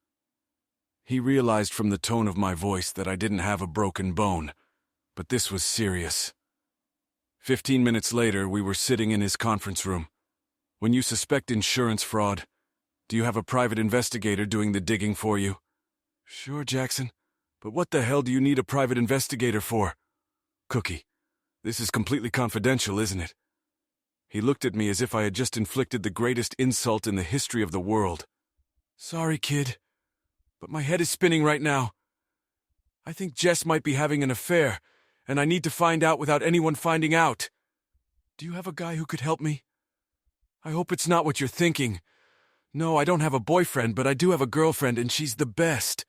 He realized from the tone of my voice that I didn't have a broken bone, but this was serious. 15 minutes later, we were sitting in his conference room. When you suspect insurance fraud, do you have a private investigator doing the digging for you? Sure, Jackson, but what the hell do you need a private investigator for? Cookie, this is completely confidential, isn't it? He looked at me as if I had just inflicted the greatest insult in the history of the world. Sorry, kid, but my head is spinning right now. I think Jess might be having an affair, and I need to find out without anyone finding out. Do you have a guy who could help me? I hope it's not what you're thinking. No, I don't have a boyfriend, but I do have a girlfriend, and she's the best.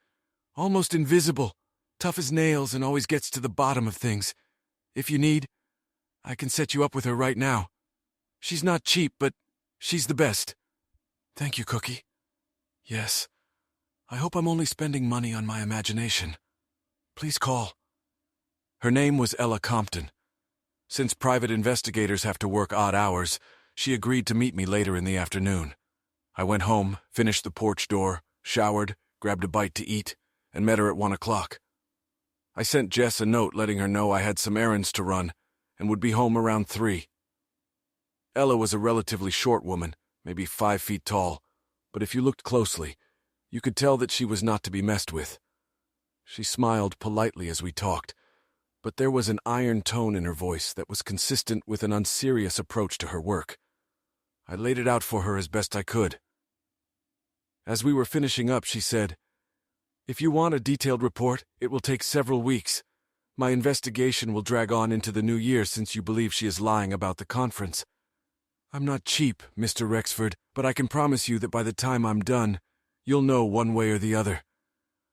Almost invisible, tough as nails, and always gets to the bottom of things. If you need, I can set you up with her right now. She's not cheap, but she's the best. Thank you, Cookie. Yes. I hope I'm only spending money on my imagination. Please call. Her name was Ella Compton. Since private investigators have to work odd hours, she agreed to meet me later in the afternoon. I went home, finished the porch door, showered, grabbed a bite to eat, and met her at 1 o'clock. I sent Jess a note letting her know I had some errands to run and would be home around 3. Ella was a relatively short woman, maybe 5 feet tall, but if you looked closely, you could tell that she was not to be messed with. She smiled politely as we talked, but there was an iron tone in her voice that was consistent with an unserious approach to her work. I laid it out for her as best I could. As we were finishing up, she said, "If you want a detailed report, it will take several weeks. My investigation will drag on into the new year since you believe she is lying about the conference. I'm not cheap, Mr. Rexford, but I can promise you that by the time I'm done, you'll know one way or the other.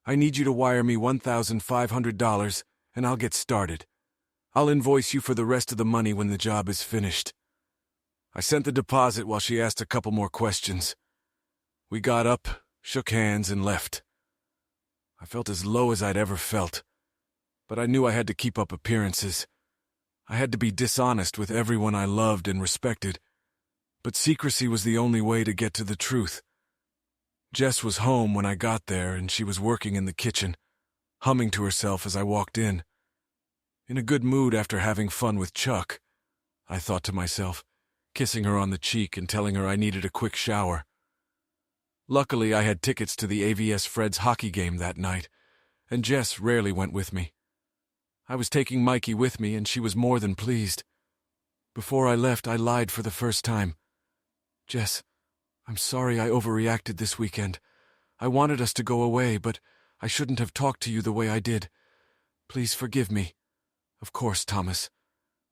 I need you to wire me $1,500, and I'll get started. I'll invoice you for the rest of the money when the job is finished." I sent the deposit while she asked a couple more questions. We got up, shook hands, and left. I felt as low as I'd ever felt, but I knew I had to keep up appearances. I had to be dishonest with everyone I loved and respected, but secrecy was the only way to get to the truth. Jess was home when I got there, and she was working in the kitchen, humming to herself as I walked in. In a good mood after having fun with Chuck, I thought to myself, kissing her on the cheek and telling her I needed a quick shower. Luckily, I had tickets to the AVS Fred's hockey game that night, and Jess rarely went with me. I was taking Mikey with me, and she was more than pleased. Before I left, I lied for the first time. "Jess, I'm sorry I overreacted this weekend. I wanted us to go away, but I shouldn't have talked to you the way I did. Please forgive me. Of course, Thomas.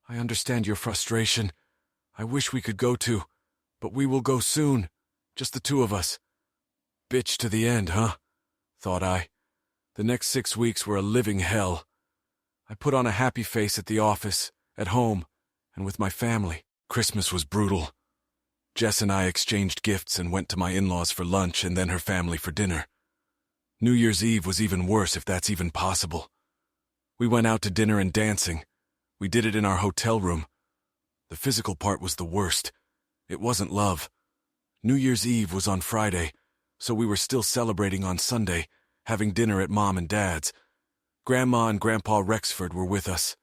I understand your frustration. I wish we could go too, but we will go soon, just the 2 of us." Bitch to the end, huh? Thought I. The next 6 weeks were a living hell. I put on a happy face at the office, at home, and with my family. Christmas was brutal. Jess and I exchanged gifts and went to my in-laws for lunch and then her family for dinner. New Year's Eve was even worse, if that's even possible. We went out to dinner and dancing. We did it in our hotel room. The physical part was the worst. It wasn't love. New Year's Eve was on Friday, so we were still celebrating on Sunday, having dinner at Mom and Dad's. Grandma and Grandpa Rexford were with us.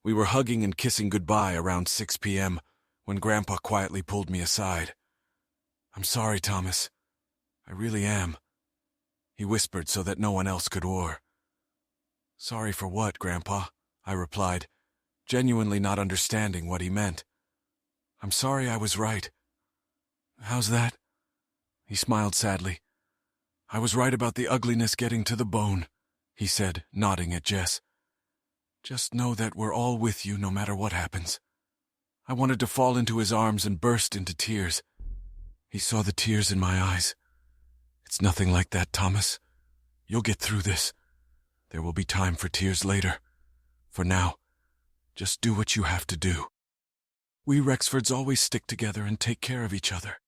We were hugging and kissing goodbye around 6 p.m. when Grandpa quietly pulled me aside. "I'm sorry, Thomas. I really am," he whispered so that no one else could hear. "Sorry for what, Grandpa?" I replied, genuinely not understanding what he meant. "I'm sorry I was right." "How's that?" He smiled sadly. "I was right about the ugliness getting to the bone," he said, nodding at Jess. "Just know that we're all with you no matter what happens." I wanted to fall into his arms and burst into tears. He saw the tears in my eyes. "It's nothing like that, Thomas. You'll get through this. There will be time for tears later. For now, just do what you have to do. We Rexfords always stick together and take care of each other."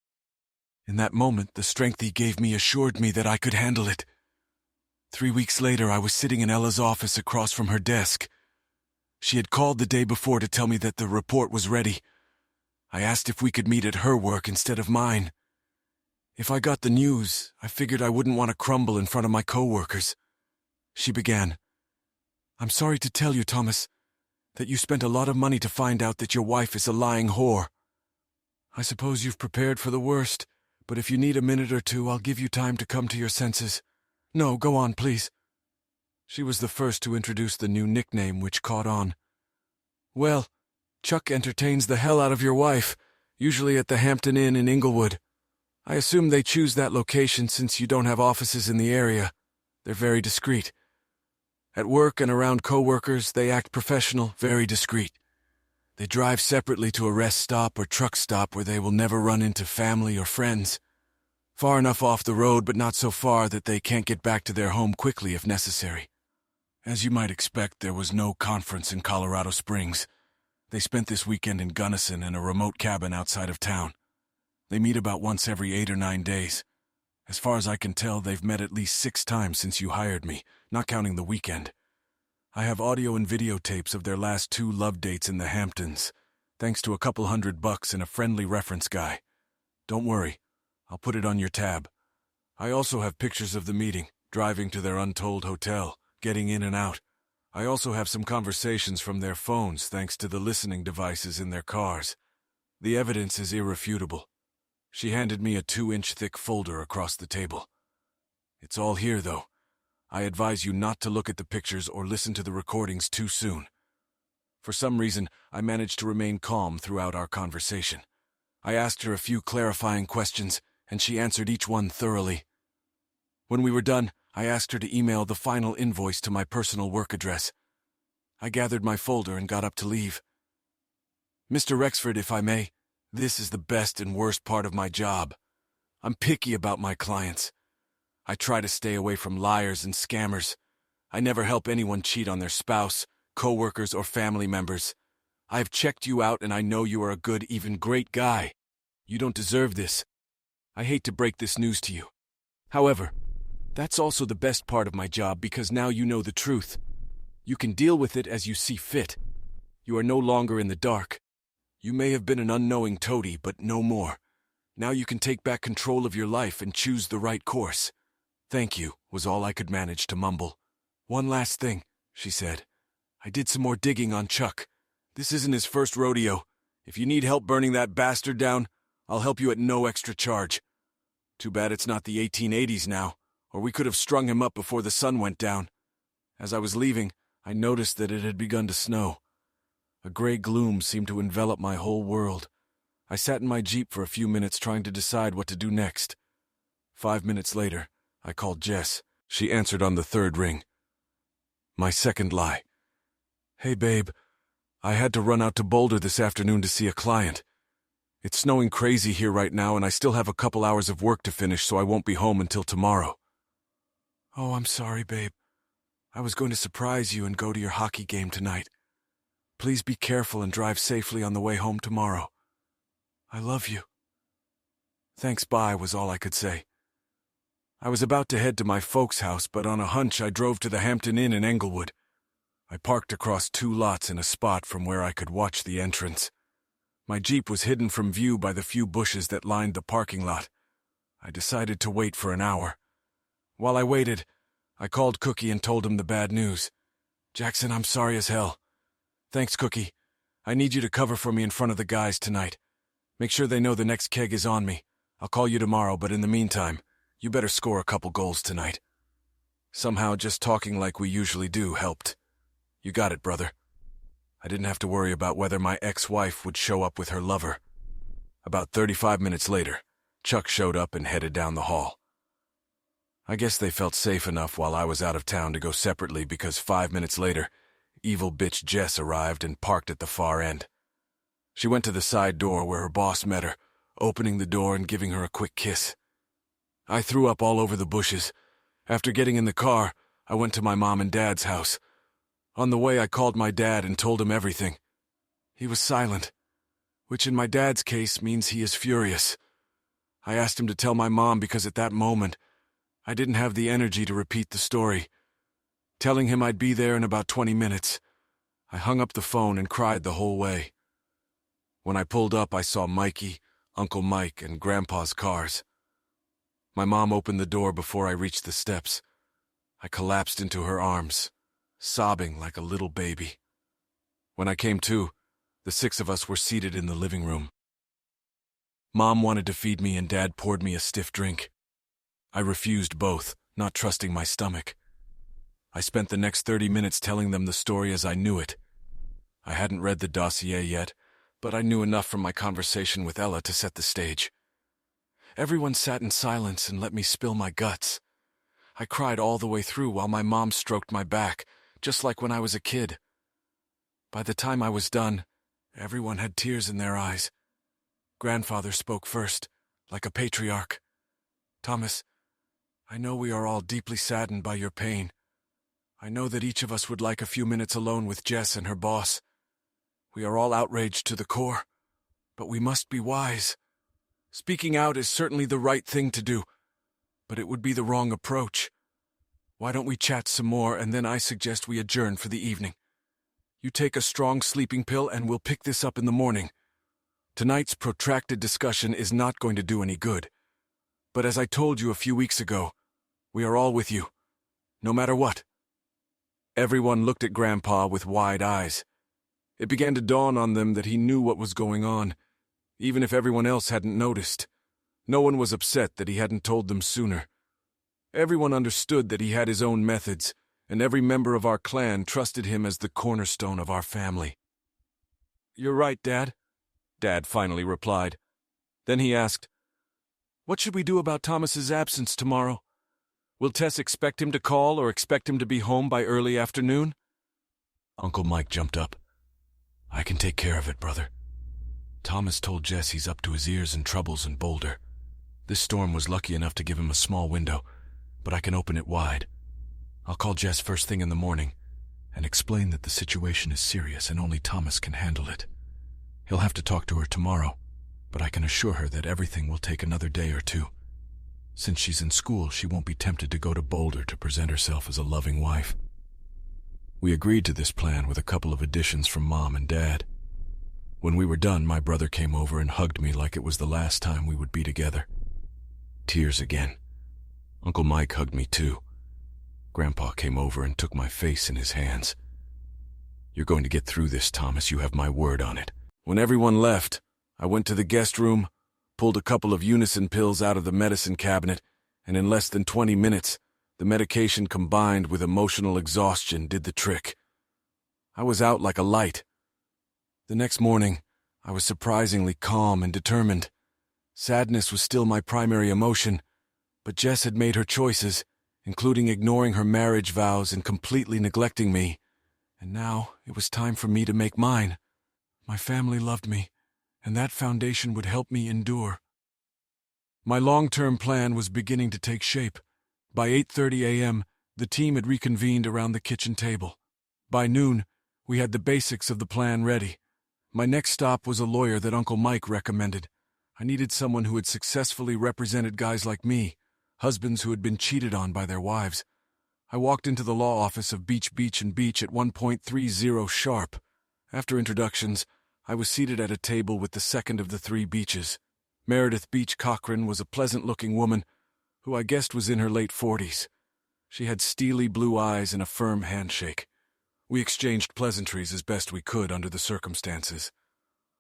In that moment, the strength he gave me assured me that I could handle it. 3 weeks later, I was sitting in Ella's office across from her desk. She had called the day before to tell me that the report was ready. I asked if we could meet at her work instead of mine. If I got the news, I figured I wouldn't want to crumble in front of my coworkers. She began, "I'm sorry to tell you, Thomas, that you spent a lot of money to find out that your wife is a lying whore. I suppose you've prepared for the worst, but if you need a minute or two, I'll give you time to come to your senses. No, go on, please." She was the first to introduce the new nickname, which caught on. "Well, Chuck entertains the hell out of your wife, usually at the Hampton Inn in Inglewood. I assume they choose that location since you don't have offices in the area. They're very discreet. At work and around coworkers, they act professional, very discreet. They drive separately to a rest stop or truck stop where they will never run into family or friends. Far enough off the road, but not so far that they can't get back to their home quickly if necessary. As you might expect, there was no conference in Colorado Springs. They spent this weekend in Gunnison in a remote cabin outside of town. They meet about once every 8 or 9 days. As far as I can tell, they've met at least 6 times since you hired me, not counting the weekend. I have audio and videotapes of their last 2 love dates in the Hamptons, thanks to a couple $100 and a friendly reference guy. Don't worry, I'll put it on your tab. I also have pictures of the meeting, driving to their untold hotel, getting in and out. I also have some conversations from their phones thanks to the listening devices in their cars. The evidence is irrefutable. She handed me a 2-inch thick folder across the table. It's all here, though. I advise you not to look at the pictures or listen to the recordings too soon. For some reason, I managed to remain calm throughout our conversation. I asked her a few clarifying questions, and she answered each one thoroughly. When we were done, I asked her to email the final invoice to my personal work address. I gathered my folder and got up to leave. "Mr. Rexford, if I may, this is the best and worst part of my job. I'm picky about my clients. I try to stay away from liars and scammers. I never help anyone cheat on their spouse, coworkers, or family members. I've checked you out and I know you are a good, even great guy. You don't deserve this. I hate to break this news to you. However, that's also the best part of my job because now you know the truth. You can deal with it as you see fit. You are no longer in the dark. You may have been an unknowing toady, but no more. Now you can take back control of your life and choose the right course. Thank you," was all I could manage to mumble. "One last thing," she said. "I did some more digging on Chuck. This isn't his first rodeo. If you need help burning that bastard down, I'll help you at no extra charge. Too bad it's not the 1880s now, or we could have strung him up before the sun went down." As I was leaving, I noticed that it had begun to snow. A gray gloom seemed to envelop my whole world. I sat in my Jeep for a few minutes trying to decide what to do next. 5 minutes later, I called Jess. She answered on the 3rd ring. My second lie. "Hey, babe. I had to run out to Boulder this afternoon to see a client. It's snowing crazy here right now, and I still have a couple hours of work to finish, so I won't be home until tomorrow." "Oh, I'm sorry, babe. I was going to surprise you and go to your hockey game tonight. Please be careful and drive safely on the way home tomorrow. I love you. Thanks, bye, was all I could say. I was about to head to my folks' house, but on a hunch I drove to the Hampton Inn in Englewood. I parked across 2 lots in a spot from where I could watch the entrance. My Jeep was hidden from view by the few bushes that lined the parking lot. I decided to wait for an hour. While I waited, I called Cookie and told him the bad news. Jackson, I'm sorry as hell. Thanks, Cookie. I need you to cover for me in front of the guys tonight. Make sure they know the next keg is on me. I'll call you tomorrow, but in the meantime, you better score a couple goals tonight. Somehow, just talking like we usually do helped. You got it, brother. I didn't have to worry about whether my ex-wife would show up with her lover. About 35 minutes later, Chuck showed up and headed down the hall. I guess they felt safe enough while I was out of town to go separately because 5 minutes later, evil bitch Jess arrived and parked at the far end. She went to the side door where her boss met her, opening the door and giving her a quick kiss. I threw up all over the bushes. After getting in the car, I went to my mom and dad's house. On the way, I called my dad and told him everything. He was silent, which in my dad's case means he is furious. I asked him to tell my mom because at that moment, I didn't have the energy to repeat the story. Telling him I'd be there in about 20 minutes, I hung up the phone and cried the whole way. When I pulled up, I saw Mikey, Uncle Mike, and Grandpa's cars. My mom opened the door before I reached the steps. I collapsed into her arms, sobbing like a little baby. When I came to, the 6 of us were seated in the living room. Mom wanted to feed me and Dad poured me a stiff drink. I refused both, not trusting my stomach. I spent the next 30 minutes telling them the story as I knew it. I hadn't read the dossier yet, but I knew enough from my conversation with Ella to set the stage. Everyone sat in silence and let me spill my guts. I cried all the way through while my mom stroked my back, just like when I was a kid. By the time I was done, everyone had tears in their eyes. Grandfather spoke first, like a patriarch. Thomas, I know we are all deeply saddened by your pain. I know that each of us would like a few minutes alone with Jess and her boss. We are all outraged to the core, but we must be wise. Speaking out is certainly the right thing to do, but it would be the wrong approach. Why don't we chat some more and then I suggest we adjourn for the evening. You take a strong sleeping pill and we'll pick this up in the morning. Tonight's protracted discussion is not going to do any good. But as I told you a few weeks ago, we are all with you, no matter what. Everyone looked at Grandpa with wide eyes. It began to dawn on them that he knew what was going on, even if everyone else hadn't noticed. No one was upset that he hadn't told them sooner. Everyone understood that he had his own methods, and every member of our clan trusted him as the cornerstone of our family. You're right, Dad, Dad finally replied. Then he asked, what should we do about Thomas's absence tomorrow? Will Tess expect him to call or expect him to be home by early afternoon? Uncle Mike jumped up. I can take care of it, brother. Thomas told Jess he's up to his ears in troubles in Boulder. This storm was lucky enough to give him a small window, but I can open it wide. I'll call Jess first thing in the morning and explain that the situation is serious and only Thomas can handle it. He'll have to talk to her tomorrow, but I can assure her that everything will take another day or two. Since she's in school, she won't be tempted to go to Boulder to present herself as a loving wife. We agreed to this plan with a couple of additions from Mom and Dad. When we were done, my brother came over and hugged me like it was the last time we would be together. Tears again. Uncle Mike hugged me too. Grandpa came over and took my face in his hands. You're going to get through this, Thomas. You have my word on it. When everyone left, I went to the guest room, pulled a couple of Unison pills out of the medicine cabinet, and in less than 20 minutes, the medication combined with emotional exhaustion did the trick. I was out like a light. The next morning, I was surprisingly calm and determined. Sadness was still my primary emotion, but Jess had made her choices, including ignoring her marriage vows and completely neglecting me. And now it was time for me to make mine. My family loved me, and that foundation would help me endure. My long-term plan was beginning to take shape. By 8:30 a.m., The team had reconvened around the kitchen table. By noon, we had the basics of the plan ready. My next stop was a lawyer that Uncle Mike recommended. I needed someone who had successfully represented guys like me, husbands who had been cheated on by their wives. I walked into the law office of Beach and Beach at 1:30 sharp. After introductions, I was seated at a table with the second of the three Beaches. Meredith Beach Cochran was a pleasant-looking woman who I guessed was in her late 40s. She had steely blue eyes and a firm handshake. We exchanged pleasantries as best we could under the circumstances.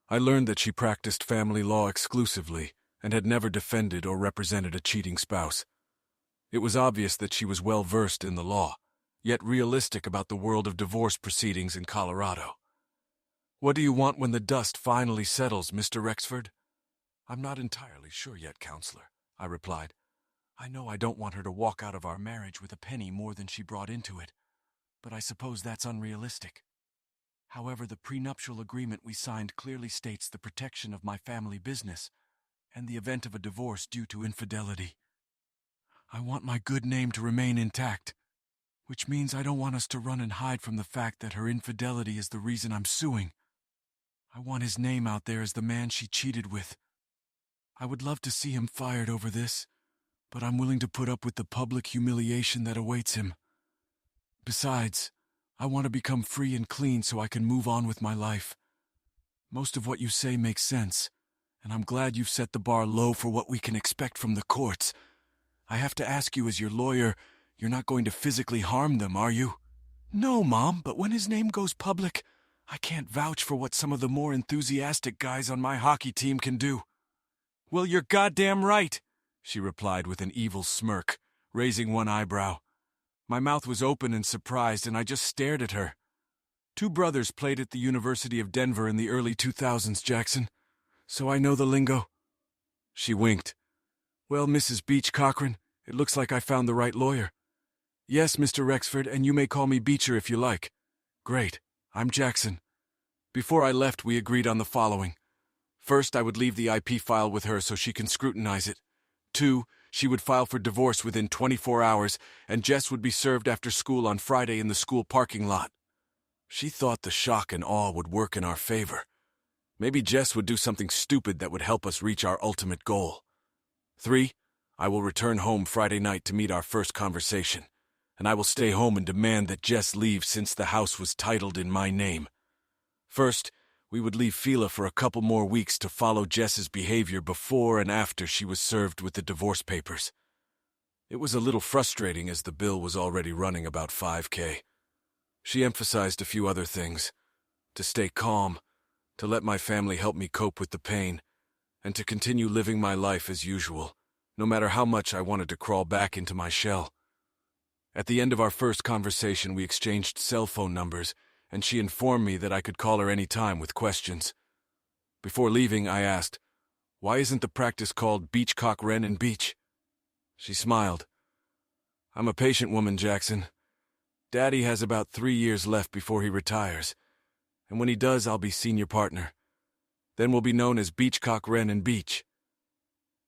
I learned that she practiced family law exclusively and had never defended or represented a cheating spouse. It was obvious that she was well-versed in the law, yet realistic about the world of divorce proceedings in Colorado. "What do you want when the dust finally settles, Mr. Rexford?" "I'm not entirely sure yet, Counselor," I replied. "I know I don't want her to walk out of our marriage with a penny more than she brought into it, but I suppose that's unrealistic. However, the prenuptial agreement we signed clearly states the protection of my family business and the event of a divorce due to infidelity. I want my good name to remain intact, which means I don't want us to run and hide from the fact that her infidelity is the reason I'm suing. I want his name out there as the man she cheated with. I would love to see him fired over this, but I'm willing to put up with the public humiliation that awaits him. Besides, I want to become free and clean so I can move on with my life. Most of what you say makes sense, and I'm glad you've set the bar low for what we can expect from the courts. I have to ask you as your lawyer, you're not going to physically harm them, are you?" "No, Mom, but when his name goes public, I can't vouch for what some of the more enthusiastic guys on my hockey team can do." "Well, you're goddamn right," she replied with an evil smirk, raising one eyebrow. My mouth was open and surprised, and I just stared at her. "Two brothers played at the University of Denver in the early 2000s, Jackson, so I know the lingo." She winked. "Well, Mrs. Beach Cochran, it looks like I found the right lawyer." "Yes, Mr. Rexford, and you may call me Beecher if you like." "Great. I'm Jackson." Before I left, we agreed on the following. First, I would leave the IP file with her so she can scrutinize it. 2, she would file for divorce within 24 hours, and Jess would be served after school on Friday in the school parking lot. She thought the shock and awe would work in our favor. Maybe Jess would do something stupid that would help us reach our ultimate goal. 3, I will return home Friday night to meet our first conversation, and I will stay home and demand that Jess leave since the house was titled in my name. First, we would leave Fila for a couple more weeks to follow Jess's behavior before and after she was served with the divorce papers. It was a little frustrating as the bill was already running about $5,000. She emphasized a few other things: to stay calm, to let my family help me cope with the pain, and to continue living my life as usual, no matter how much I wanted to crawl back into my shell. At the end of our first conversation, we exchanged cell phone numbers, and she informed me that I could call her any time with questions. Before leaving, I asked, "Why isn't the practice called Beach Cochran and Beach?" She smiled. "I'm a patient woman, Jackson. Daddy has about 3 years left before he retires, and when he does, I'll be senior partner. Then we'll be known as Beach Cochran and Beach."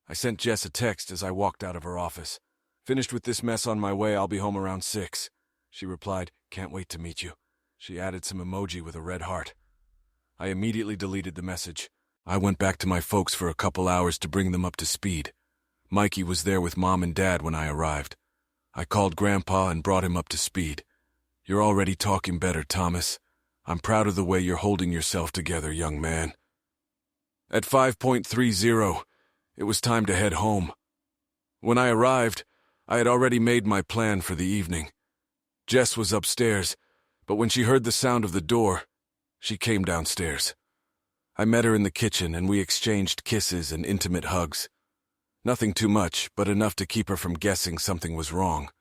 I sent Jess a text as I walked out of her office. "Finished with this mess on my way, I'll be home around 6. She replied, "Can't wait to meet you." She added some emoji with a red heart. I immediately deleted the message. I went back to my folks for a couple hours to bring them up to speed. Mikey was there with Mom and Dad when I arrived. I called Grandpa and brought him up to speed. "You're already talking better, Thomas. I'm proud of the way you're holding yourself together, young man." At 5:30, it was time to head home. When I arrived, I had already made my plan for the evening. Jess was upstairs, but when she heard the sound of the door, she came downstairs. I met her in the kitchen, and we exchanged kisses and intimate hugs. Nothing too much, but enough to keep her from guessing something was wrong.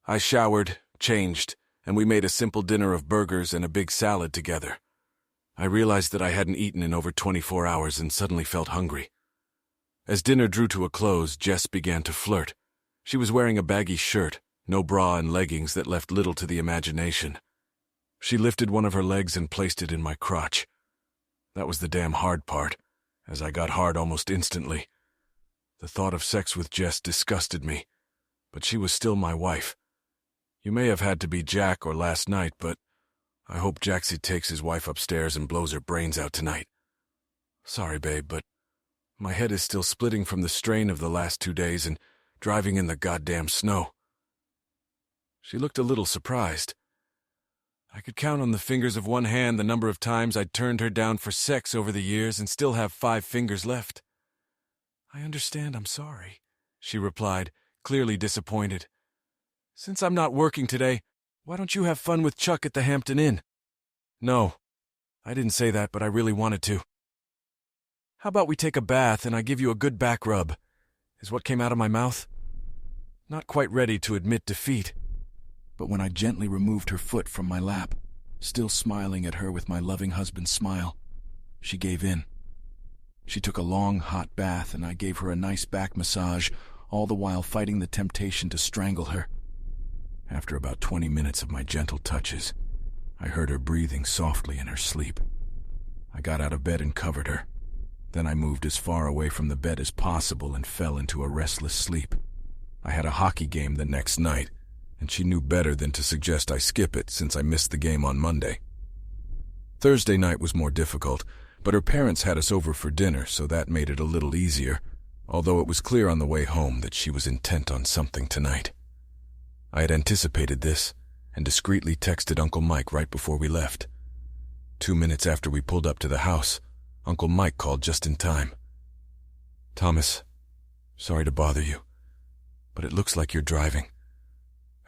I showered, changed, and we made a simple dinner of burgers and a big salad together. I realized that I hadn't eaten in over 24 hours and suddenly felt hungry. As dinner drew to a close, Jess began to flirt. She was wearing a baggy shirt, no bra and leggings that left little to the imagination. She lifted one of her legs and placed it in my crotch. That was the damn hard part, as I got hard almost instantly. The thought of sex with Jess disgusted me, but she was still my wife. You may have had to be Jack or last night, but I hope Jaxie takes his wife upstairs and blows her brains out tonight. Sorry, babe, but my head is still splitting from the strain of the last 2 days and driving in the goddamn snow." She looked a little surprised. I could count on the fingers of one hand the number of times I'd turned her down for sex over the years and still have 5 fingers left. "I understand, I'm sorry," she replied, clearly disappointed. "Since I'm not working today, why don't you have fun with Chuck at the Hampton Inn?" "No, I didn't say that, but I really wanted to." "How about we take a bath and I give you a good back rub?" is what came out of my mouth. Not quite ready to admit defeat. But when I gently removed her foot from my lap, still smiling at her with my loving husband's smile, she gave in. She took a long, hot bath, and I gave her a nice back massage, all the while fighting the temptation to strangle her. After about 20 minutes of my gentle touches, I heard her breathing softly in her sleep. I got out of bed and covered her. Then I moved as far away from the bed as possible and fell into a restless sleep. I had a hockey game the next night, and she knew better than to suggest I skip it since I missed the game on Monday. Thursday night was more difficult, but her parents had us over for dinner, so that made it a little easier, although it was clear on the way home that she was intent on something tonight. I had anticipated this and discreetly texted Uncle Mike right before we left. 2 minutes after we pulled up to the house, Uncle Mike called just in time. "Thomas, sorry to bother you, but it looks like you're driving.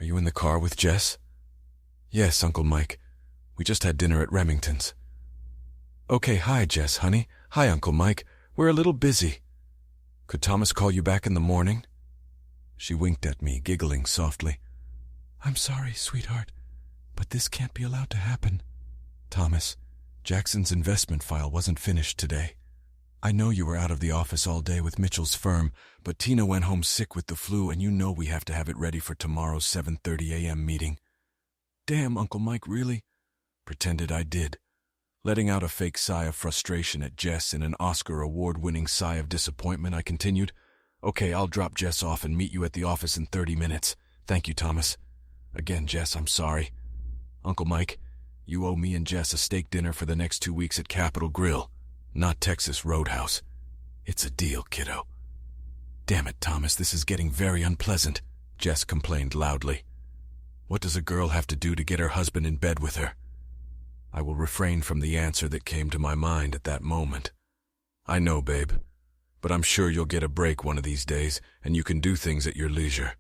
Are you in the car with Jess?" "Yes, Uncle Mike. We just had dinner at Remington's." "Okay, hi, Jess, honey. Hi, Uncle Mike. We're a little busy. Could Thomas call you back in the morning?" She winked at me, giggling softly. "I'm sorry, sweetheart, but this can't be allowed to happen. Thomas, Jackson's investment file wasn't finished today. I know you were out of the office all day with Mitchell's firm, but Tina went home sick with the flu, and you know we have to have it ready for tomorrow's 7:30 a.m. meeting." "Damn, Uncle Mike, really?" Pretended I did, letting out a fake sigh of frustration at Jess and an Oscar award-winning sigh of disappointment. I continued, "Okay, I'll drop Jess off and meet you at the office in 30 minutes. Thank you, Thomas. Again, Jess, I'm sorry. Uncle Mike, you owe me and Jess a steak dinner for the next 2 weeks at Capitol Grill, not Texas Roadhouse. It's a deal, kiddo." "Damn it, Thomas, this is getting very unpleasant," Jess complained loudly. "What does a girl have to do to get her husband in bed with her?" I will refrain from the answer that came to my mind at that moment. "I know, babe, but I'm sure you'll get a break one of these days, and you can do things at your leisure."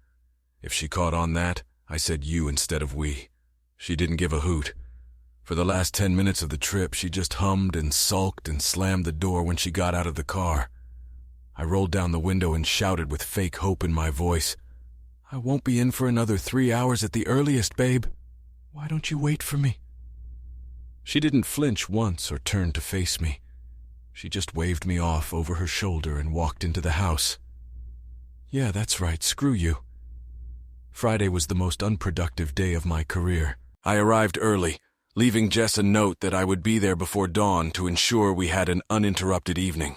If she caught on that, I said you instead of we. She didn't give a hoot. For the last 10 minutes of the trip, she just hummed and sulked and slammed the door when she got out of the car. I rolled down the window and shouted with fake hope in my voice, "I won't be in for another 3 hours at the earliest, babe. Why don't you wait for me?" She didn't flinch once or turn to face me. She just waved me off over her shoulder and walked into the house. Yeah, that's right, screw you. Friday was the most unproductive day of my career. I arrived early, leaving Jess a note that I would be there before dawn to ensure we had an uninterrupted evening.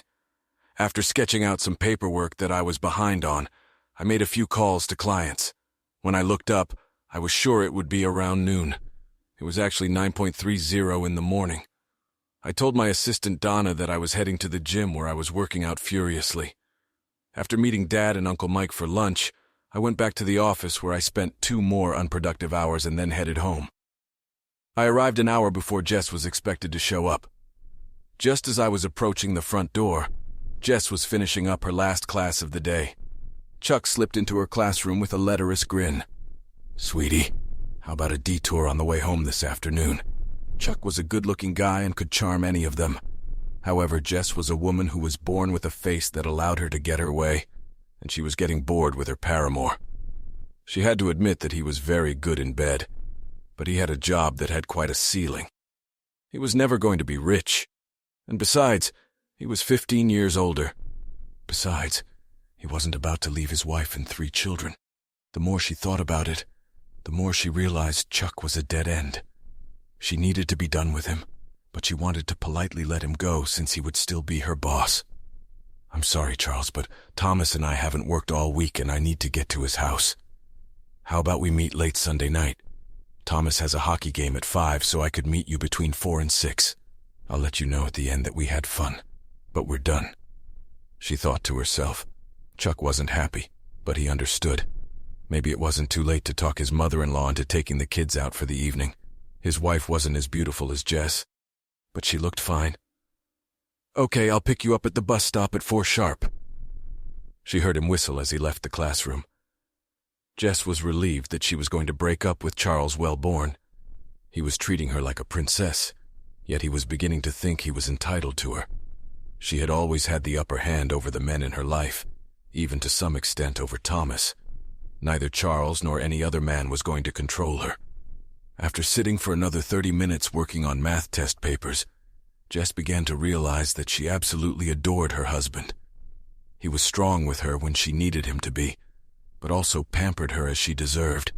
After sketching out some paperwork that I was behind on, I made a few calls to clients. When I looked up, I was sure it would be around noon. It was actually 9:30 in the morning. I told my assistant Donna that I was heading to the gym where I was working out furiously. After meeting Dad and Uncle Mike for lunch, I went back to the office where I spent 2 more unproductive hours and then headed home. I arrived an hour before Jess was expected to show up. Just as I was approaching the front door, Jess was finishing up her last class of the day. Chuck slipped into her classroom with a lecherous grin. "Sweetie, how about a detour on the way home this afternoon?" Chuck was a good-looking guy and could charm any of them. However, Jess was a woman who was born with a face that allowed her to get her way, and she was getting bored with her paramour. She had to admit that he was very good in bed, but he had a job that had quite a ceiling. He was never going to be rich, and besides, he was 15 years older. Besides, he wasn't about to leave his wife and 3 children. The more she thought about it, the more she realized Chuck was a dead end. She needed to be done with him, but she wanted to politely let him go since he would still be her boss. "I'm sorry, Charles, but Thomas and I haven't worked all week and I need to get to his house." How about we meet late Sunday night? Thomas has a hockey game at 5, so I could meet you between 4 and 6. I'll let you know at the end that we had fun, but we're done. She thought to herself. Chuck wasn't happy, but he understood. Maybe it wasn't too late to talk his mother-in-law into taking the kids out for the evening. His wife wasn't as beautiful as Jess, but she looked fine. Okay, I'll pick you up at the bus stop at 4 sharp. She heard him whistle as he left the classroom. Jess was relieved that she was going to break up with Charles Wellborn. He was treating her like a princess, yet he was beginning to think he was entitled to her. She had always had the upper hand over the men in her life, even to some extent over Thomas. Neither Charles nor any other man was going to control her. After sitting for another 30 minutes working on math test papers, Jess began to realize that she absolutely adored her husband. He was strong with her when she needed him to be, but also pampered her as she deserved.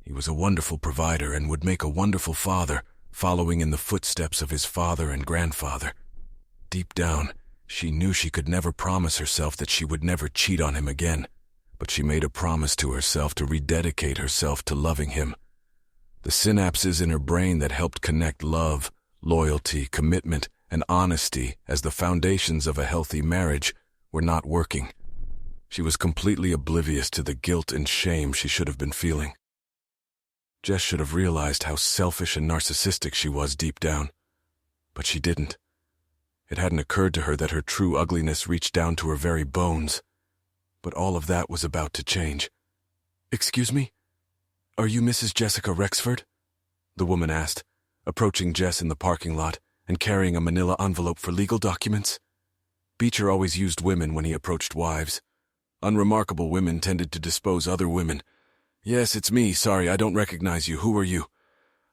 He was a wonderful provider and would make a wonderful father, following in the footsteps of his father and grandfather. Deep down, she knew she could never promise herself that she would never cheat on him again, but she made a promise to herself to rededicate herself to loving him. The synapses in her brain that helped connect love, loyalty, commitment, and honesty as the foundations of a healthy marriage were not working. She was completely oblivious to the guilt and shame she should have been feeling. Jess should have realized how selfish and narcissistic she was deep down, but she didn't. It hadn't occurred to her that her true ugliness reached down to her very bones. But all of that was about to change. "Excuse me? Are you Mrs. Jessica Rexford?" the woman asked, approaching Jess in the parking lot and carrying a manila envelope for legal documents. Beecher always used women when he approached wives. Unremarkable women tended to dispose other women. "Yes, it's me. Sorry, I don't recognize you. Who are you?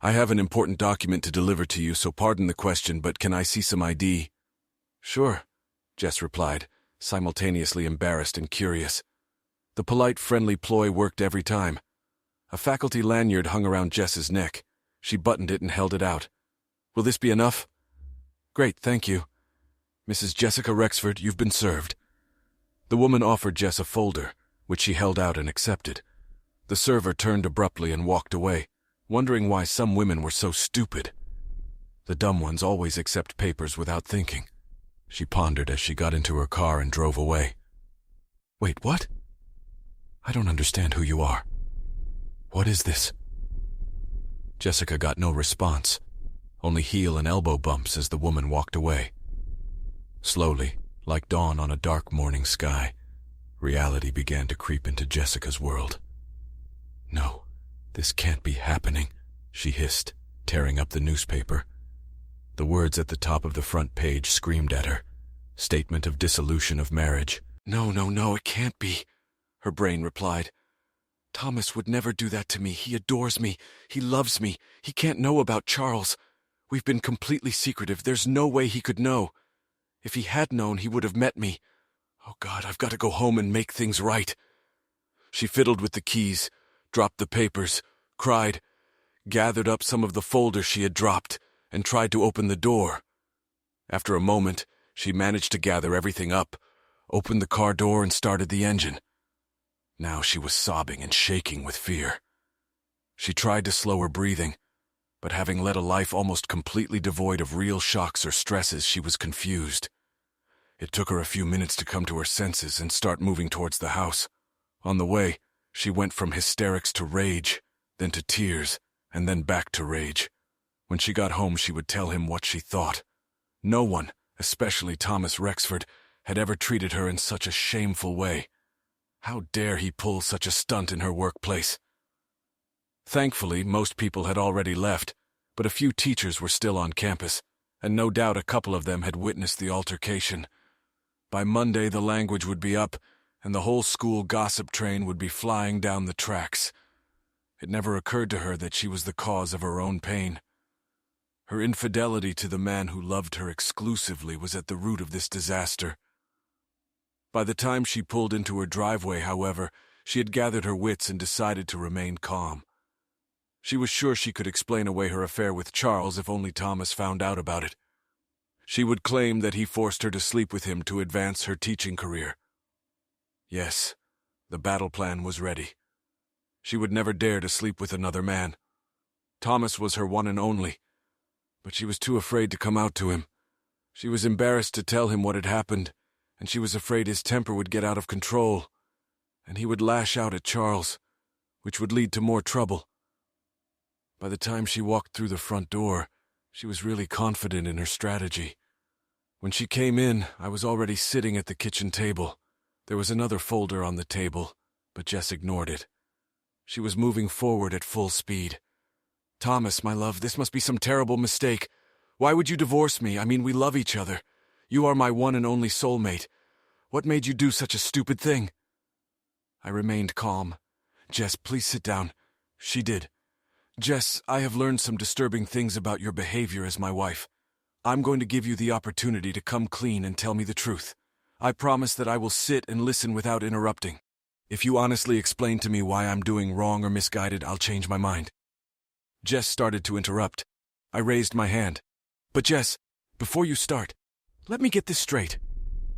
I have an important document to deliver to you, so pardon the question, but can I see some ID?" "Sure," Jess replied, simultaneously embarrassed and curious. The polite, friendly ploy worked every time. A faculty lanyard hung around Jess's neck. She buttoned it and held it out. "Will this be enough?" "Great, thank you. Mrs. Jessica Rexford, you've been served." The woman offered Jess a folder, which she held out and accepted. The server turned abruptly and walked away, wondering why some women were so stupid. The dumb ones always accept papers without thinking. She pondered as she got into her car and drove away. "Wait, what? I don't understand who you are. What is this?" Jessica got no response, only heel and elbow bumps as the woman walked away. Slowly, like dawn on a dark morning sky, reality began to creep into Jessica's world. "No, this can't be happening," she hissed, tearing up the newspaper. The words at the top of the front page screamed at her. Statement of dissolution of marriage. No, it can't be," her brain replied. "Thomas would never do that to me. He adores me. He loves me. He can't know about Charles. We've been completely secretive. There's no way he could know. If he had known, he would have met me. Oh God, I've got to go home and make things right." She fiddled with the keys, dropped the papers, cried, gathered up some of the folders she had dropped, and tried to open the door. After a moment, she managed to gather everything up, opened the car door and started the engine. Now she was sobbing and shaking with fear. She tried to slow her breathing, but having led a life almost completely devoid of real shocks or stresses, she was confused. It took her a few minutes to come to her senses and start moving towards the house. On the way, she went from hysterics to rage, then to tears, and then back to rage. When she got home, she would tell him what she thought. No one, especially Thomas Rexford, had ever treated her in such a shameful way. How dare he pull such a stunt in her workplace? Thankfully, most people had already left, but a few teachers were still on campus, and no doubt a couple of them had witnessed the altercation. By Monday, the language would be up, and the whole school gossip train would be flying down the tracks. It never occurred to her that she was the cause of her own pain. Her infidelity to the man who loved her exclusively was at the root of this disaster. By the time she pulled into her driveway, however, she had gathered her wits and decided to remain calm. She was sure she could explain away her affair with Charles if only Thomas found out about it. She would claim that he forced her to sleep with him to advance her teaching career. Yes, the battle plan was ready. She would never dare to sleep with another man. Thomas was her one and only, but she was too afraid to come out to him. She was embarrassed to tell him what had happened, and she was afraid his temper would get out of control, and he would lash out at Charles, which would lead to more trouble. By the time she walked through the front door, she was really confident in her strategy. When she came in, I was already sitting at the kitchen table. There was another folder on the table, but Jess ignored it. She was moving forward at full speed. "Thomas, my love, this must be some terrible mistake. Why would you divorce me? I mean, we love each other. You are my one and only soulmate. What made you do such a stupid thing?" I remained calm. "Jess, please sit down." She did. "Jess, I have learned some disturbing things about your behavior as my wife. I'm going to give you the opportunity to come clean and tell me the truth. I promise that I will sit and listen without interrupting. If you honestly explain to me why I'm doing wrong or misguided, I'll change my mind." Jess started to interrupt. I raised my hand. "But Jess, before you start, let me get this straight.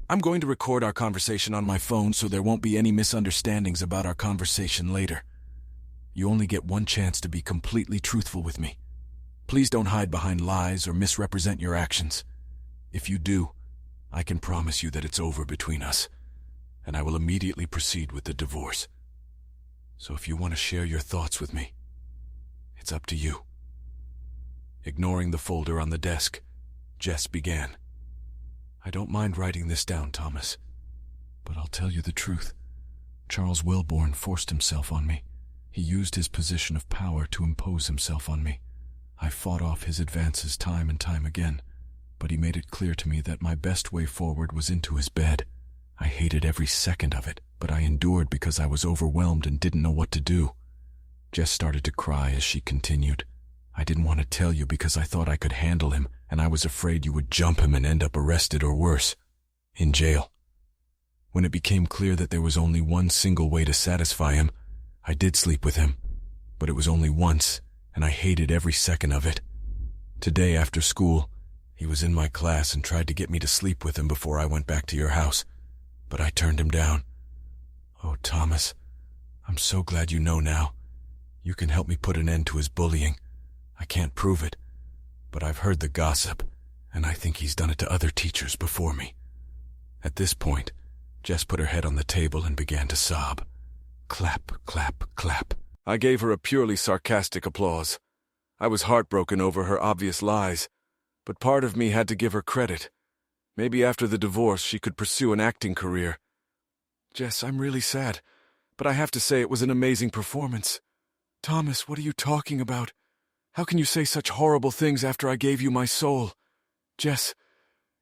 I'm going to record our conversation on my phone so there won't be any misunderstandings about our conversation later. You only get one chance to be completely truthful with me. Please don't hide behind lies or misrepresent your actions. If you do, I can promise you that it's over between us, and I will immediately proceed with the divorce. So if you want to share your thoughts with me, it's up to you." Ignoring the folder on the desk, Jess began. "I don't mind writing this down, Thomas, but I'll tell you the truth. Charles Wilborn forced himself on me. He used his position of power to impose himself on me. I fought off his advances time and time again, but he made it clear to me that my best way forward was into his bed. I hated every second of it, but I endured because I was overwhelmed and didn't know what to do." Jess started to cry as she continued. "I didn't want to tell you because I thought I could handle him, and I was afraid you would jump him and end up arrested or worse, in jail. When it became clear that there was only one single way to satisfy him, I did sleep with him, but it was only once, and I hated every second of it. Today after school, he was in my class and tried to get me to sleep with him before I went back to your house, but I turned him down. Oh, Thomas, I'm so glad you know now. You can help me put an end to his bullying. I can't prove it, but I've heard the gossip, and I think he's done it to other teachers before me." At this point, Jess put her head on the table and began to sob. Clap, clap, clap. I gave her a purely sarcastic applause. I was heartbroken over her obvious lies, but part of me had to give her credit. Maybe after the divorce she could pursue an acting career. "Jess, I'm really sad, but I have to say it was an amazing performance." "Thomas, what are you talking about? How can you say such horrible things after I gave you my soul? Jess,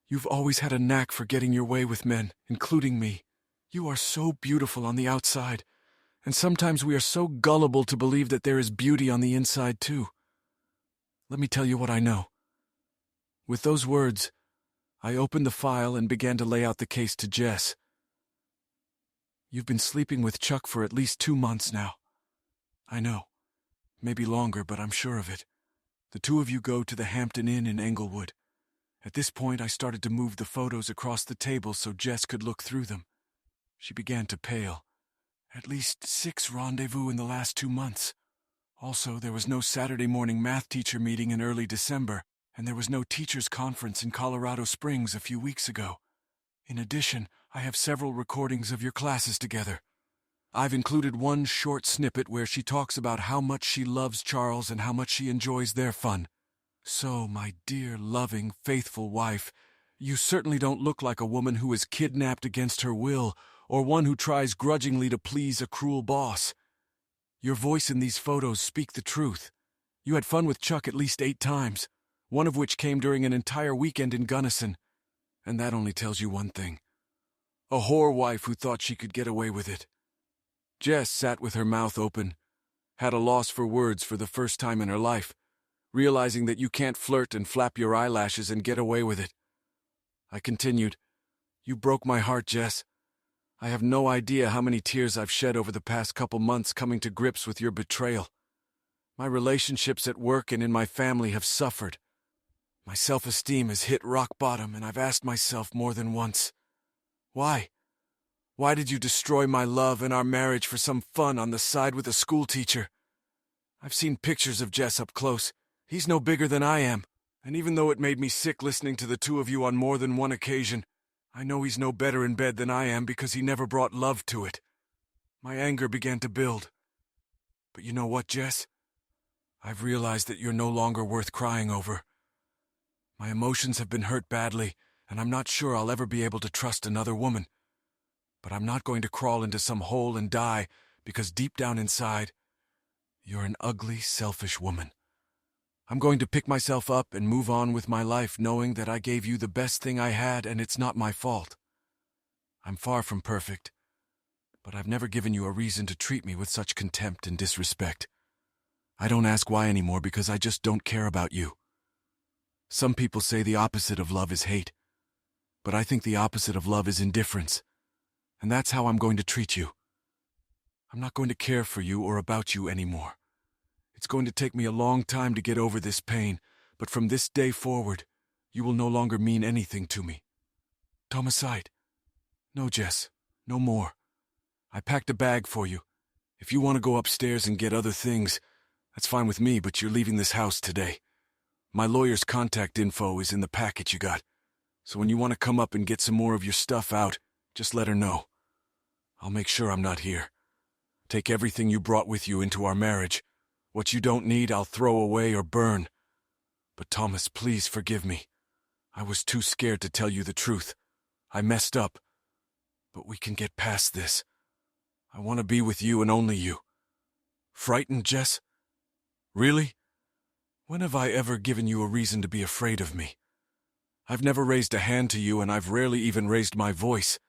you've always had a knack for getting your way with men, including me. You are so beautiful on the outside, and sometimes we are so gullible to believe that there is beauty on the inside too. Let me tell you what I know." With those words, I opened the file and began to lay out the case to Jess. "You've been sleeping with Chuck for at least 2 months now. I know. Maybe longer, but I'm sure of it. The two of you go to the Hampton Inn in Englewood. At this point, I started to move the photos across the table so Jess could look through them. She began to pale. At least 6 rendezvous in the last 2 months. Also, there was no Saturday morning math teacher meeting in early December, and there was no teachers' conference in Colorado Springs a few weeks ago. In addition, I have several recordings of your classes together. I've included one short snippet where she talks about how much she loves Charles and how much she enjoys their fun. So, my dear, loving, faithful wife, you certainly don't look like a woman who is kidnapped against her will or one who tries grudgingly to please a cruel boss. Your voice in these photos speak the truth. You had fun with Chuck at least 8 times, one of which came during an entire weekend in Gunnison. And that only tells you one thing. A whore wife who thought she could get away with it." Jess sat with her mouth open, had a loss for words for the first time in her life, realizing that you can't flirt and flap your eyelashes and get away with it. I continued, "You broke my heart, Jess. I have no idea how many tears I've shed over the past couple months coming to grips with your betrayal. My relationships at work and in my family have suffered. My self-esteem has hit rock bottom, and I've asked myself more than once, why? Why did you destroy my love and our marriage for some fun on the side with a schoolteacher? I've seen pictures of Jess up close. He's no bigger than I am. And even though it made me sick listening to the two of you on more than one occasion, I know he's no better in bed than I am because he never brought love to it. My anger began to build. But you know what, Jess? I've realized that you're no longer worth crying over. My emotions have been hurt badly, and I'm not sure I'll ever be able to trust another woman. But I'm not going to crawl into some hole and die because deep down inside, you're an ugly, selfish woman. I'm going to pick myself up and move on with my life knowing that I gave you the best thing I had and it's not my fault. I'm far from perfect, but I've never given you a reason to treat me with such contempt and disrespect. I don't ask why anymore because I just don't care about you. Some people say the opposite of love is hate, but I think the opposite of love is indifference, and that's how I'm going to treat you. I'm not going to care for you or about you anymore. It's going to take me a long time to get over this pain, but from this day forward, you will no longer mean anything to me. Thomasite. No, Jess, no more. I packed a bag for you. If you want to go upstairs and get other things, that's fine with me, but you're leaving this house today. My lawyer's contact info is in the packet you got, so when you want to come up and get some more of your stuff out, just let her know. I'll make sure I'm not here. Take everything you brought with you into our marriage. What you don't need, I'll throw away or burn. But Thomas, please forgive me. I was too scared to tell you the truth. I messed up. But we can get past this. I want to be with you and only you. Frightened, Jess? Really? When have I ever given you a reason to be afraid of me? I've never raised a hand to you, and I've rarely even raised my voice.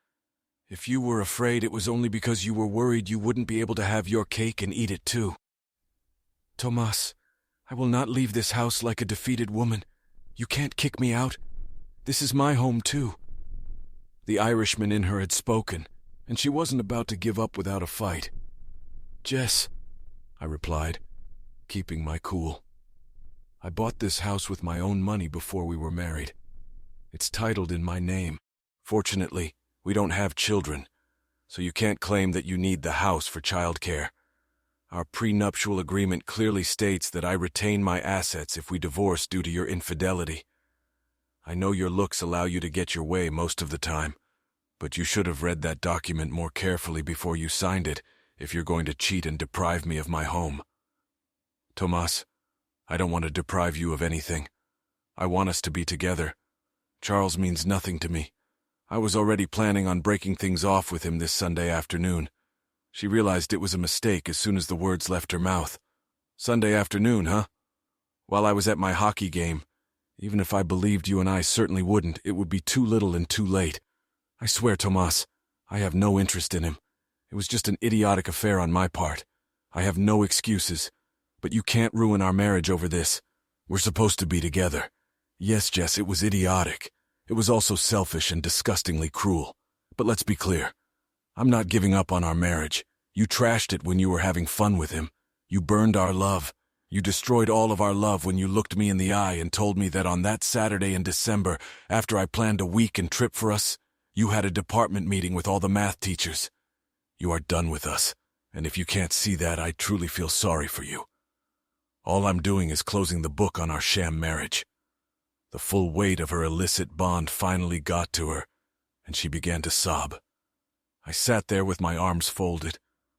If you were afraid, it was only because you were worried you wouldn't be able to have your cake and eat it too. Tomas, I will not leave this house like a defeated woman. You can't kick me out. This is my home too. The Irishman in her had spoken, and she wasn't about to give up without a fight. Jess, I replied, keeping my cool. I bought this house with my own money before we were married. It's titled in my name. Fortunately, we don't have children, so you can't claim that you need the house for childcare. Our prenuptial agreement clearly states that I retain my assets if we divorce due to your infidelity. I know your looks allow you to get your way most of the time, but you should have read that document more carefully before you signed it if you're going to cheat and deprive me of my home. Tomas, I don't want to deprive you of anything. I want us to be together. Charles means nothing to me. I was already planning on breaking things off with him this Sunday afternoon. She realized it was a mistake as soon as the words left her mouth. Sunday afternoon, huh? While I was at my hockey game. Even if I believed you and I certainly wouldn't, it would be too little and too late. I swear, Tomas, I have no interest in him. It was just an idiotic affair on my part. I have no excuses. But you can't ruin our marriage over this. We're supposed to be together. Yes, Jess, it was idiotic. It was also selfish and disgustingly cruel. But let's be clear. I'm not giving up on our marriage. You trashed it when you were having fun with him. You burned our love. You destroyed all of our love when you looked me in the eye and told me that on that Saturday in December, after I planned a weekend trip for us, you had a department meeting with all the math teachers. You are done with us, and if you can't see that, I truly feel sorry for you. All I'm doing is closing the book on our sham marriage. The full weight of her illicit bond finally got to her, and she began to sob. I sat there with my arms folded,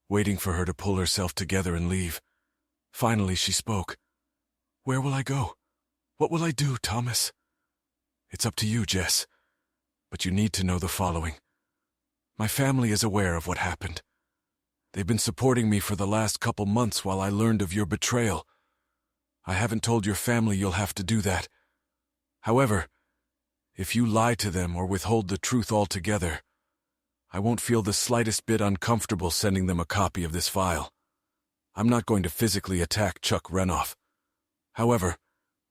waiting for her to pull herself together and leave. Finally, she spoke. Where will I go? What will I do, Thomas? It's up to you, Jess. But you need to know the following. My family is aware of what happened. They've been supporting me for the last couple months while I learned of your betrayal. I haven't told your family you'll have to do that. However, if you lie to them or withhold the truth altogether, I won't feel the slightest bit uncomfortable sending them a copy of this file. I'm not going to physically attack Chuck Renoff. However,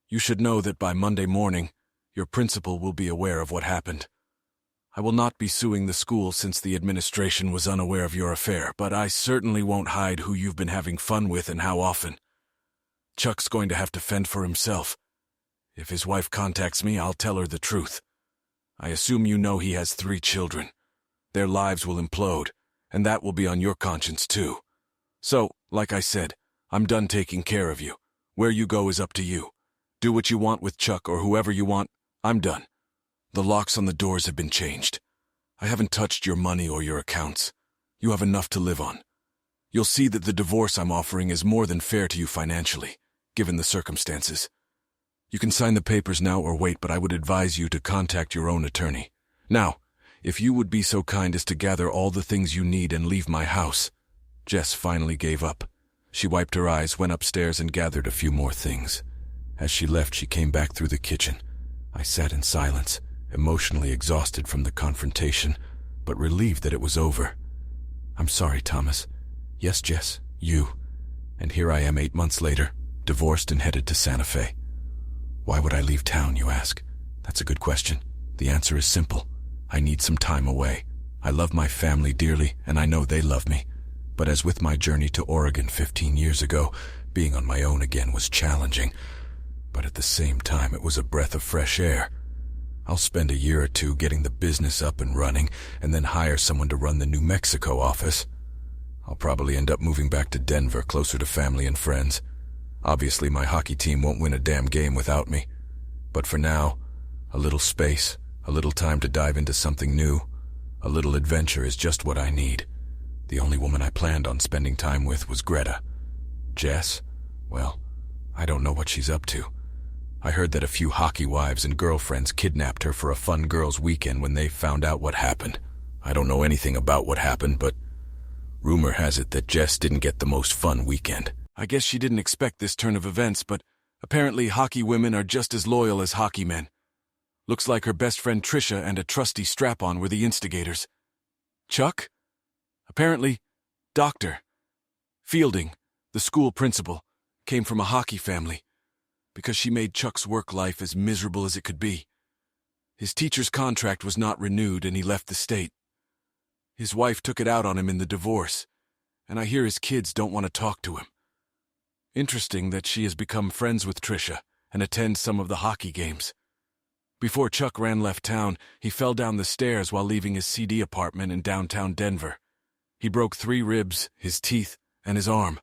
you should know that by Monday morning, your principal will be aware of what happened. I will not be suing the school since the administration was unaware of your affair, but I certainly won't hide who you've been having fun with and how often. Chuck's going to have to fend for himself. If his wife contacts me, I'll tell her the truth. I assume you know he has 3 children. their lives will implode, and that will be on your conscience too. So, like I said, I'm done taking care of you. Where you go is up to you. Do what you want with Chuck or whoever you want. I'm done. The locks on the doors have been changed. I haven't touched your money or your accounts. You have enough to live on. You'll see that the divorce I'm offering is more than fair to you financially, given the circumstances. You can sign the papers now or wait, but I would advise you to contact your own attorney. Now, if you would be so kind as to gather all the things you need and leave my house. Jess finally gave up. She wiped her eyes, went upstairs, and gathered a few more things. As she left, she came back through the kitchen. I sat in silence, emotionally exhausted from the confrontation, but relieved that it was over. I'm sorry, Thomas. Yes, Jess, you. And here I am 8 months later, divorced and headed to Santa Fe. Why would I leave town, you ask? That's a good question. The answer is simple. I need some time away. I love my family dearly, and I know they love me. But as with my journey to Oregon 15 years ago, being on my own again was challenging. But at the same time, it was a breath of fresh air. I'll spend a year or two getting the business up and running, and then hire someone to run the New Mexico office. I'll probably end up moving back to Denver, closer to family and friends. Obviously, my hockey team won't win a damn game without me. But for now, a little space, a little time to dive into something new, a little adventure is just what I need. The only woman I planned on spending time with was Greta. Jess? Well, I don't know what she's up to. I heard that a few hockey wives and girlfriends kidnapped her for a fun girls' weekend when they found out what happened. I don't know anything about what happened, but rumor has it that Jess didn't get the most fun weekend. I guess she didn't expect this turn of events, but apparently hockey women are just as loyal as hockey men. Looks like her best friend Trisha and a trusty strap-on were the instigators. Chuck? Apparently, Dr. Fielding, the school principal, came from a hockey family because she made Chuck's work life as miserable as it could be. His teacher's contract was not renewed and he left the state. His wife took it out on him in the divorce, and I hear his kids don't want to talk to him. Interesting that she has become friends with Trisha and attends some of the hockey games. Before Chuck left town, he fell down the stairs while leaving his CD apartment in downtown Denver. He broke 3 ribs, his teeth, and his arm.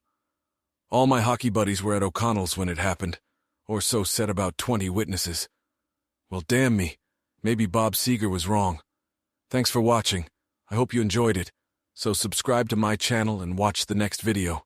All my hockey buddies were at O'Connell's when it happened, or so said about 20 witnesses. Well, damn me, maybe Bob Seger was wrong. Thanks for watching. I hope you enjoyed it, so subscribe to my channel and watch the next video.